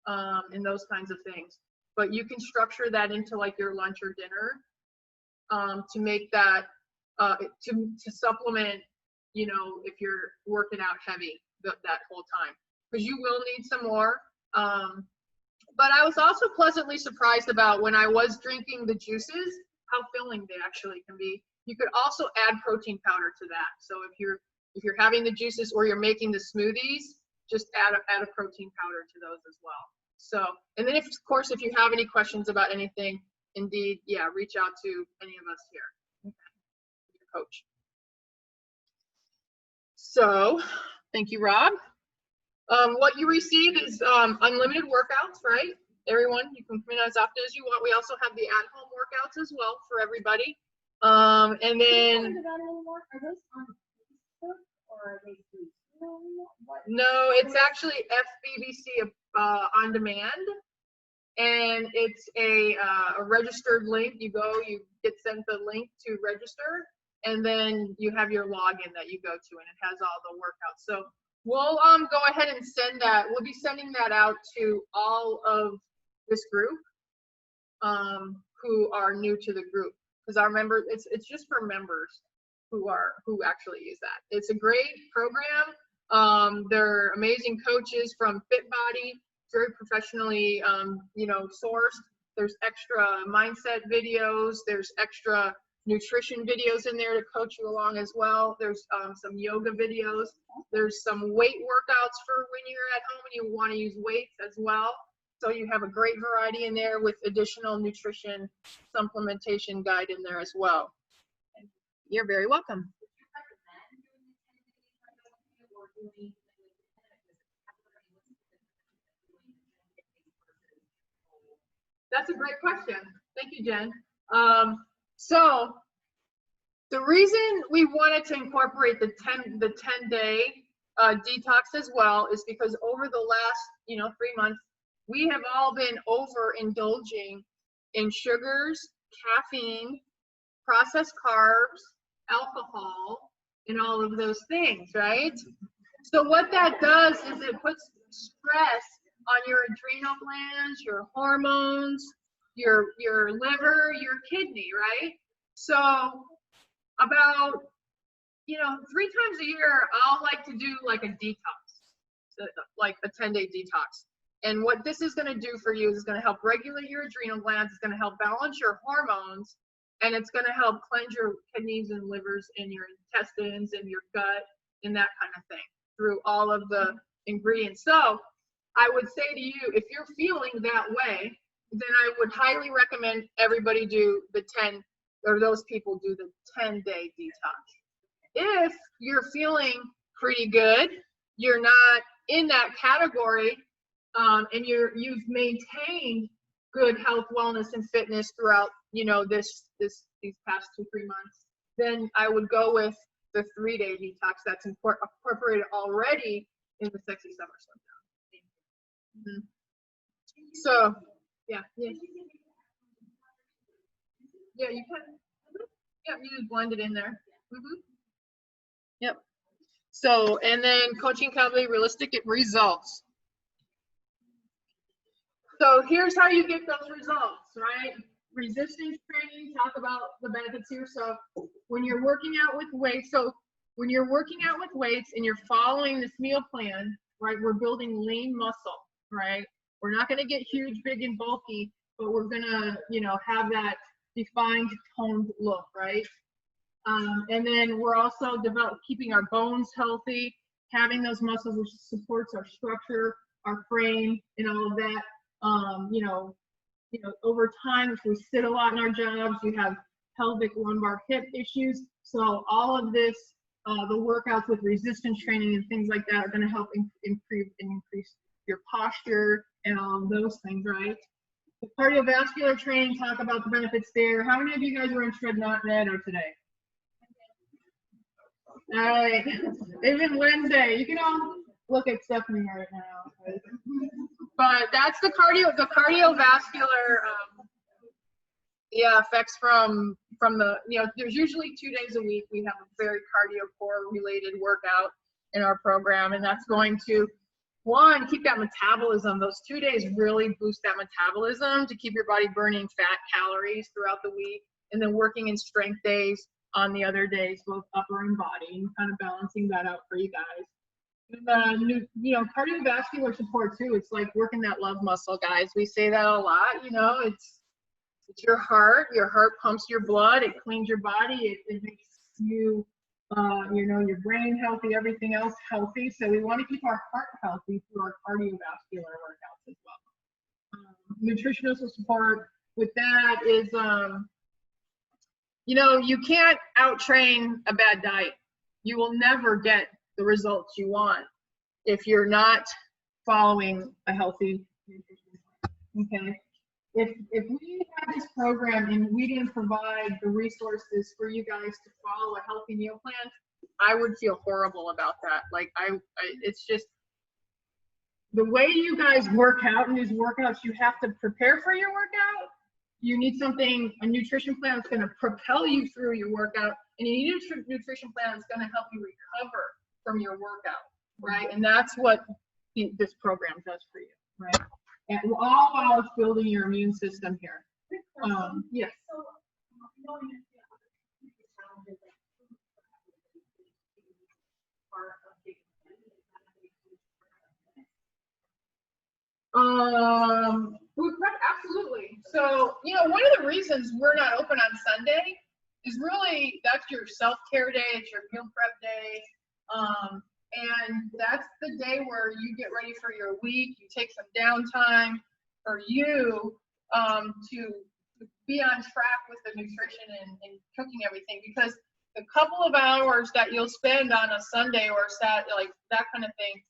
and those kinds of things. But you can structure that into like your lunch or dinner to make that to supplement, if you're working out heavy that whole time, because you will need some more. But I was also pleasantly surprised about when I was drinking the juices, how filling they actually can be. You could also add protein powder to that. So if you're having the juices or you're making the smoothies, just add a protein powder to those as well. So, and then of course, if you have any questions about anything, indeed, yeah, reach out to any of us here. Okay. Your coach. So, thank you, Rob. What you receive is unlimited workouts, right? Everyone, you can come in as often as you want. We also have the at-home workouts as well for everybody. And then, Are those on Facebook or are they free? no, it's actually FBBC on demand, and it's a registered link. You get sent the link to register, and then you have your login that you go to, and it has all the workouts. So we'll go ahead and send that. We'll be sending that out to all of this group who are new to the group, because our members, it's just for members who actually use that. It's a great program. They're amazing coaches from FitBody, very professionally sourced. There's extra mindset videos, there's extra nutrition videos in there to coach you along as well. There's some yoga videos. There's some weight workouts for when you're at home and you want to use weights as well. So you have a great variety in there with additional nutrition supplementation guide in there as well. You're very welcome. That's a great question. Thank you, Jen. So the reason we wanted to incorporate the 10-day detox as well is because over the last 3 months, we have all been overindulging in sugars, caffeine, processed carbs, alcohol, and all of those things, right? So what that does is it puts stress on your adrenal glands, your hormones, your liver, your kidney, right? So about 3 times a year, I'll like to do like a detox, like a 10-day detox. And what this is going to do for you is it's going to help regulate your adrenal glands. It's going to help balance your hormones, and it's going to help cleanse your kidneys and livers and your intestines and your gut and that kind of thing through all of the ingredients. So I would say to you, if you're feeling that way, then I would highly recommend everybody do the 10, or those people do the 10-day detox. If you're feeling pretty good, you're not in that category, and you've maintained good health, wellness, and fitness throughout, these past 2-3 months, then I would go with the 3-day detox that's incorporated already in the Sexy Summer Slim Down. So, yeah. Yeah, you can. Yeah, you just blend it in there. Yep. So, and then coaching accountability, realistic results. So here's how you get those results, right? Resistance training, talk about the benefits here. So when you're working out with weights, and you're following this meal plan, right, we're building lean muscle, right? We're not going to get huge, big, and bulky, but we're going to, have that defined, toned look, right? And then we're also keeping our bones healthy, having those muscles which supports our structure, our frame, and all of that. Over time, if we sit a lot in our jobs, you have pelvic, lumbar, hip issues. So all of this, the workouts with resistance training and things like that are going to help improve and increase your posture and all of those things, right? The cardiovascular training, talk about the benefits there. How many of you guys were in ShredNet or today? All right, even Wednesday. You can all look at Stephanie right now. But that's the cardiovascular effects from the, there's usually 2 days a week we have a very cardio core related workout in our program, and that's going to, one, keep that metabolism. Those 2 days really boost that metabolism to keep your body burning fat calories throughout the week, and then working in strength days on the other days, both upper and body, and kind of balancing that out for you guys. And cardiovascular support too. It's like working that love muscle, guys. We say that a lot. It's your heart. Your heart pumps your blood. It cleans your body. It makes you, your brain healthy, everything else healthy. So we want to keep our heart healthy through our cardiovascular workouts as well. Nutritional support with that is, you can't out-train a bad diet. You will never get the results you want if you're not following a healthy nutrition plan. Okay. If we had this program and we didn't provide the resources for you guys to follow a healthy meal plan, I would feel horrible about that. Like it's just the way you guys work out in these workouts. You have to prepare for your workout. You need a nutrition plan that's going to propel you through your workout, and you need a nutrition plan that's going to help you recover from your workout, right? And that's what this program does for you, right? And all while it's building your immune system here. Yes. Food prep, absolutely. So, one of the reasons we're not open on Sunday is really that's your self-care day, it's your meal prep day. And that's the day where you get ready for your week. You take some downtime for you to be on track with the nutrition and cooking everything, because the couple of hours that you'll spend on a Sunday or Saturday, like that kind of thing,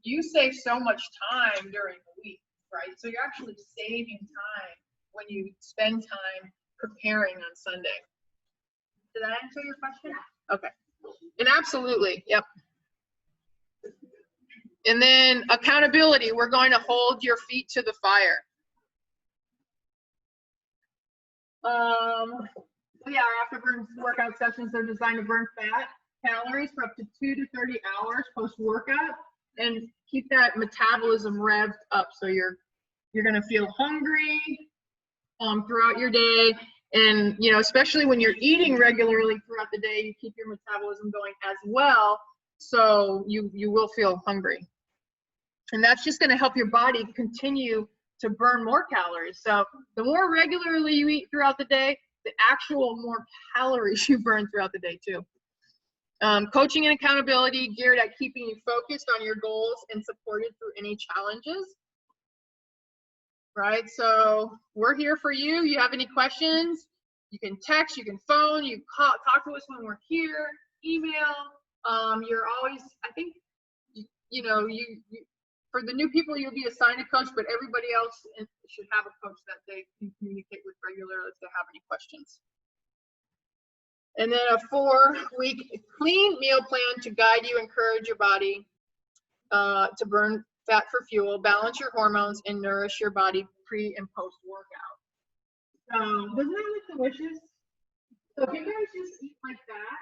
you save so much time during the week, right? So you're actually saving time when you spend time preparing on Sunday. Did that answer your question? Okay. And absolutely, yep. And then accountability, we're going to hold your feet to the fire. Yeah, our afterburn workout sessions are designed to burn fat, calories for up to 2 to 30 hours post-workout, and keep that metabolism revved up. So you're gonna feel hungry throughout your day. And, especially when you're eating regularly throughout the day, you keep your metabolism going as well. So you will feel hungry. And that's just going to help your body continue to burn more calories. So the more regularly you eat throughout the day, the actual more calories you burn throughout the day too. Coaching and accountability geared at keeping you focused on your goals and supported through any challenges. Right, so we're here for you. You have any questions, you can text, you can phone, you call, talk to us when we're here, email. You're always, I think, for the new people, you'll be assigned a coach, but everybody else should have a coach that they can communicate with regularly if they have any questions. And then a 4-week clean meal plan to guide you, encourage your body to burn fat for fuel, balance your hormones, and nourish your body pre and post workout. Doesn't that look delicious? So if you guys just eat like that,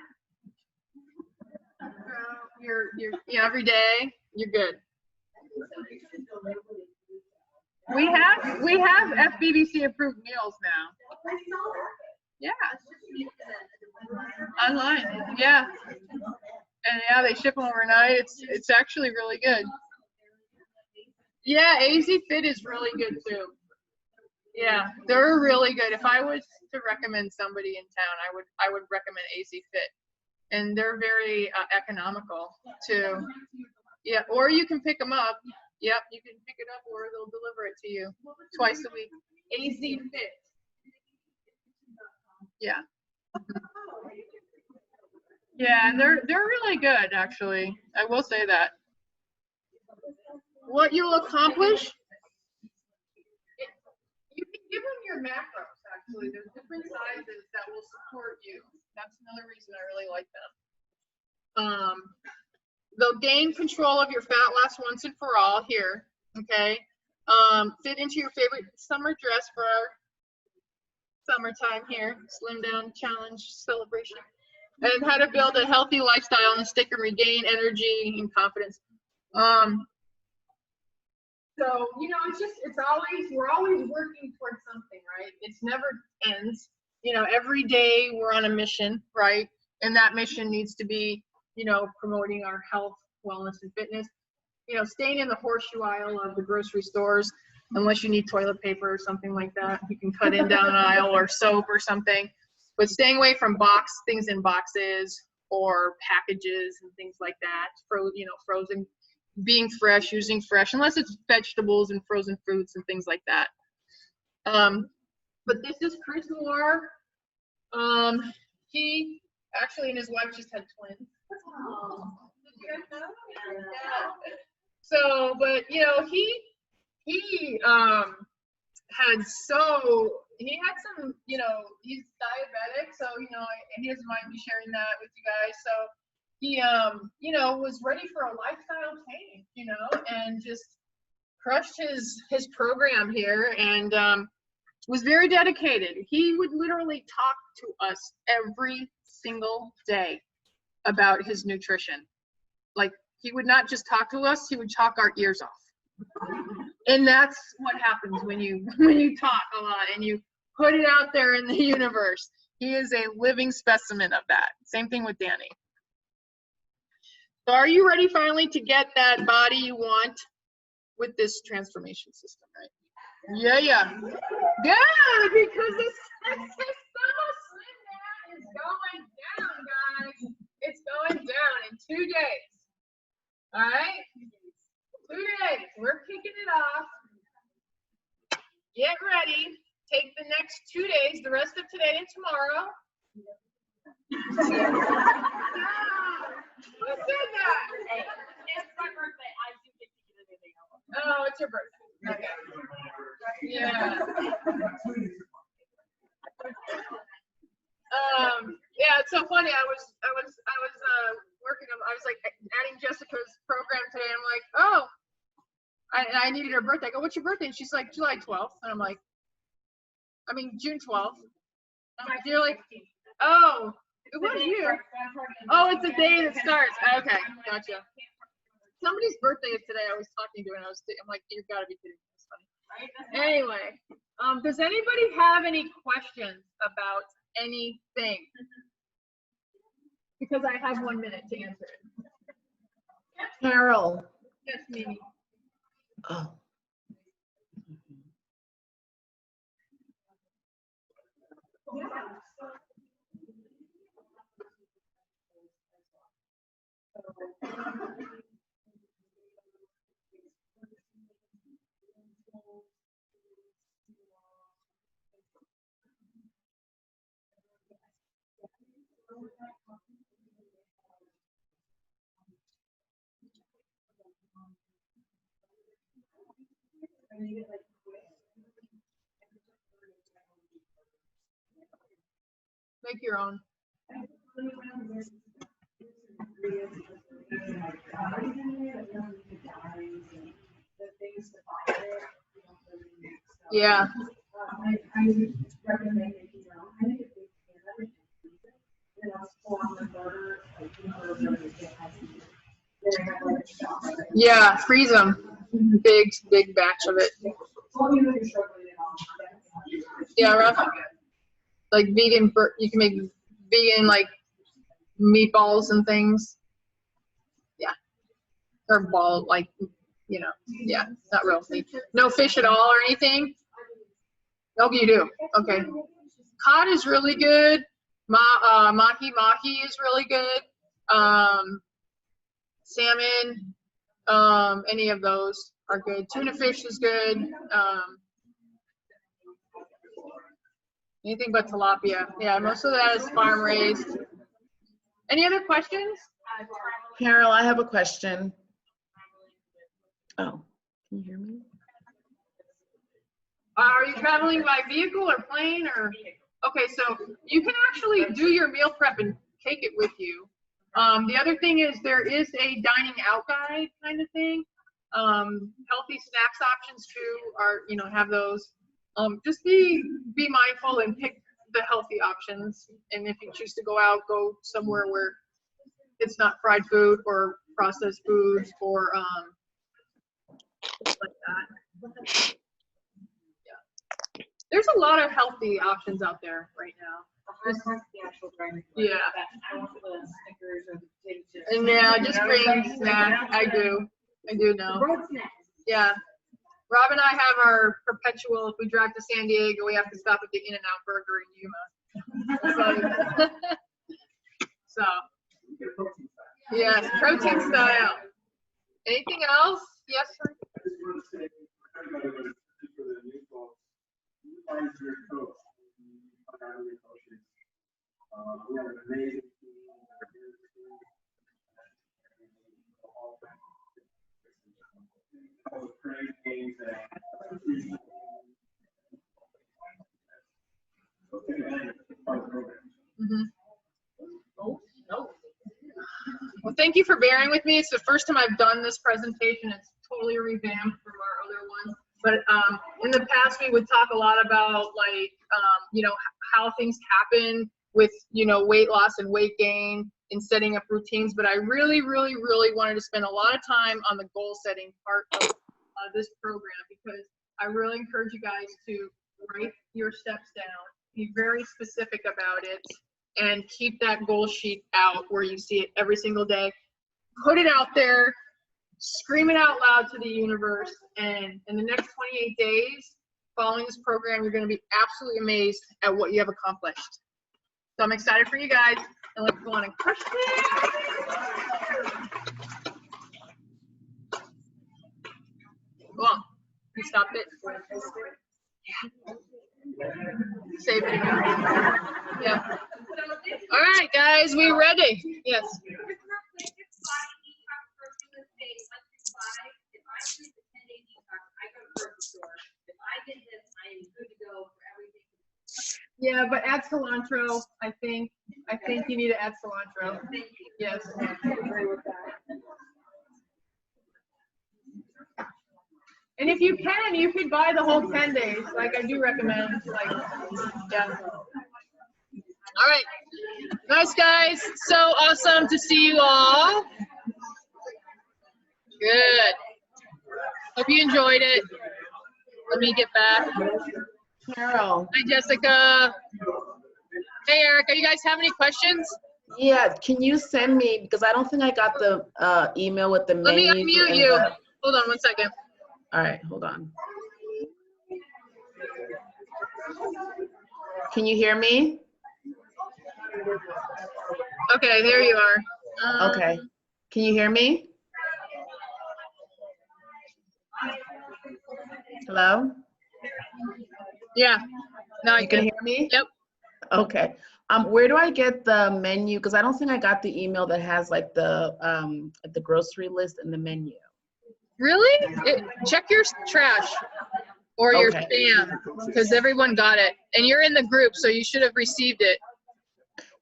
every day, you're good. We have FBBC approved meals now. Yeah. Online. Yeah. And yeah, they ship them overnight. It's actually really good. Yeah, AZ Fit is really good too. Yeah, they're really good. If I was to recommend somebody in town, I would recommend AZ Fit, and they're very economical too. Yeah, or you can pick them up. Yep, you can pick it up, or they'll deliver it to you twice a week. AZ Fit. Yeah. Yeah, they're really good, actually. I will say that. What you'll accomplish, you can give them your macros, actually. There's different sizes that will support you. That's another reason I really like them. They'll gain control of your fat loss once and for all here, okay? Fit into your favorite summer dress for our summertime here, slim down challenge celebration. And how to build a healthy lifestyle and stick and regain energy and confidence. So, you know, we're always working towards something, right? It's never ends. You know, every day we're on a mission, right? And that mission needs to be, you know, promoting our health, wellness, and fitness. You know, staying in the horseshoe aisle of the grocery stores, unless you need toilet paper or something like that. You can cut in down an aisle or soap or something. But staying away from things in boxes or packages and things like that. Frozen, being fresh, using fresh, unless it's vegetables and frozen fruits and things like that. But this is Chris Moore. He actually and his wife just had twins. So, but you know, he had some, you know, he's diabetic, so, you know, he doesn't mind me sharing that with you guys. So he, you know, was ready for a lifestyle change, you know, and just crushed his program here, and was very dedicated. He would literally talk to us every single day about his nutrition. Like, he would not just talk to us, he would talk our ears off. And that's what happens when you talk a lot and you put it out there in the universe. He is a living specimen of that. Same thing with Danny. So are you ready finally to get that body you want with this transformation system, right? Yeah. Good, because this Slim Down is going down, guys. It's going down in 2 days. All right? 2 days. We're kicking it off. Get ready. Take the next 2 days, the rest of today and tomorrow. Who said that? It's my birthday. I do get to get anything else. Oh, it's your birthday. Okay. Yeah. Yeah, it's so funny. I was working. I was like adding Jessica's program today. I'm like, oh, I needed her birthday. I go, what's your birthday? And she's like, July 12th. And I'm like, June 12th. I'm like, you're like, oh, it was you. Oh, it's the day that starts. Okay, gotcha. Somebody's birthday is today. I was talking to her, and I'm like, you've got to be kidding me. It's funny. Anyway, does anybody have any questions about anything? Because I have 1 minute to answer it. Carol. Yes, Mimi. Oh. Make your own. Yeah. I recommend it, you know, I think it's big can, and I'll pull on the burger, like, then I have like a shot. Yeah, freeze them. Big batch of it. Tell me when you're struggling at all. Yeah, rough. Like vegan, you can make vegan like meatballs and things. Yeah. Or ball, like, you know, yeah, not real meat. No fish at all or anything? Oh, you do? Okay. Cod is really good. Mahi is really good. Salmon, any of those are good. Tuna fish is good. Anything but tilapia. Yeah, most of that is farm raised. Any other questions? Carol, I have a question. Oh, can you hear me? Are you traveling by vehicle or plane or? Okay, so you can actually do your meal prep and take it with you. The other thing is there is a dining out guide kind of thing. Healthy snacks options too are, you know, have those. Just be mindful and pick the healthy options. And if you choose to go out, go somewhere where it's not fried food or processed foods or like that. Yeah. There's a lot of healthy options out there right now. Yeah. And yeah, just bring snack. I do know. Yeah. Rob and I have our perpetual, if we drive to San Diego, we have to stop at the In-N-Out Burger in Yuma. So, yes, protein style. Anything else? Yes, sir? I just want to say, just for the new folks, you guys are your coach. Our new coaches. We have an amazing team. All the great games that Well, thank you for bearing with me. It's the first time I've done this presentation. It's totally revamped from our other ones. But in the past, we would talk a lot about like, you know, how things happen with, you know, weight loss and weight gain and setting up routines. But I really wanted to spend a lot of time on the goal setting part of this program, because I really encourage you guys to write your steps down, be very specific about it, and keep that goal sheet out where you see it every single day. Put it out there, scream it out loud to the universe, and in the next 28 days following this program, you're going to be absolutely amazed at what you have accomplished. So I'm excited for you guys, and let's go on and crush it. Go on. You stopped it? Yeah. Save it. Yeah. All right, guys, we ready? Yes. Yeah, but add cilantro. I think you need to add cilantro. Yes. And if you can, you could buy the whole 10 days. Like, I do recommend, like, yeah. All right. Nice, guys. So awesome to see you all. Good. Hope you enjoyed it. Let me get back. Carol. Hi, Jessica. Hey, Erica. You guys have any questions? Yeah, can you send me, because I don't think I got the email with the Let me menu. unmute you. Hold on one second. All right, hold on. Can you hear me? Okay, there you are. Okay. Can you hear me? Hello? Yeah. No, I You can hear me? Yep. Okay. Where do I get the menu? Because I don't think I got the email that has like the grocery list and the menu. Really? Check your trash or your Okay. spam, because everyone got it. And you're in the group, so you should have received it.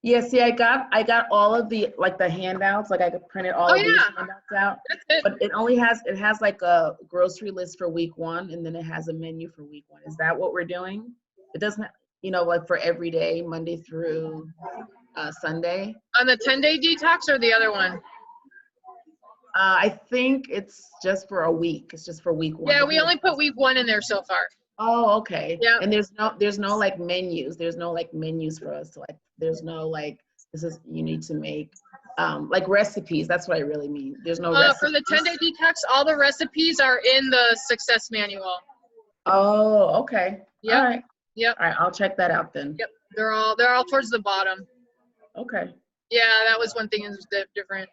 Yeah, see, I got all of the, like, the handouts, like I printed all Oh, of these yeah. handouts out. That's it. But it has like a grocery list for week 1, and then it has a menu for week 1. Is that what we're doing? It doesn't, like for every day, Monday through Sunday. On the 10-day detox or the other one? I think it's just for a week. It's just for week 1. Yeah, we only put week 1 in there so far. Oh, okay. Yeah. And there's no like menus. There's no like menus for us to like. There's no like this is you need to make like recipes. That's what I really mean. There's no recipes. For the 10-day detox, all the recipes are in the success manual. Oh, okay. Yep. All right. Yep. All right. I'll check that out then. Yep. They're all towards the bottom. Okay. Yeah, that was one thing is different.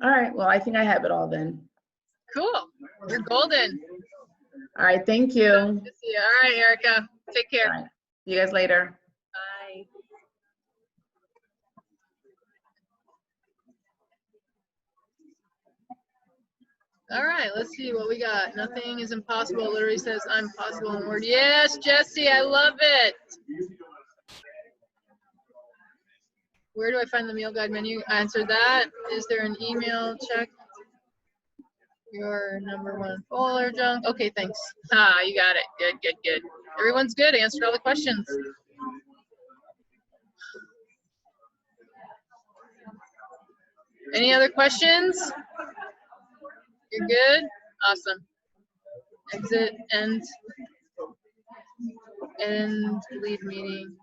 All right. Well, I think I have it all then. Cool. You're golden. All right. Thank you. Good to see you. All right, Erica. Take care. All right. See you guys later. Bye. All right, let's see what we got. Nothing is impossible. It literally says I'm possible in Word. Yes, Jesse, I love it. Where do I find the meal guide menu? Answer that. Is there an email? Check your #1 folder junk. Okay, thanks. Ah, you got it. Good, good, good. Everyone's good. Answered all the questions. Any other questions? You're good? Awesome. Exit, end, leave meeting.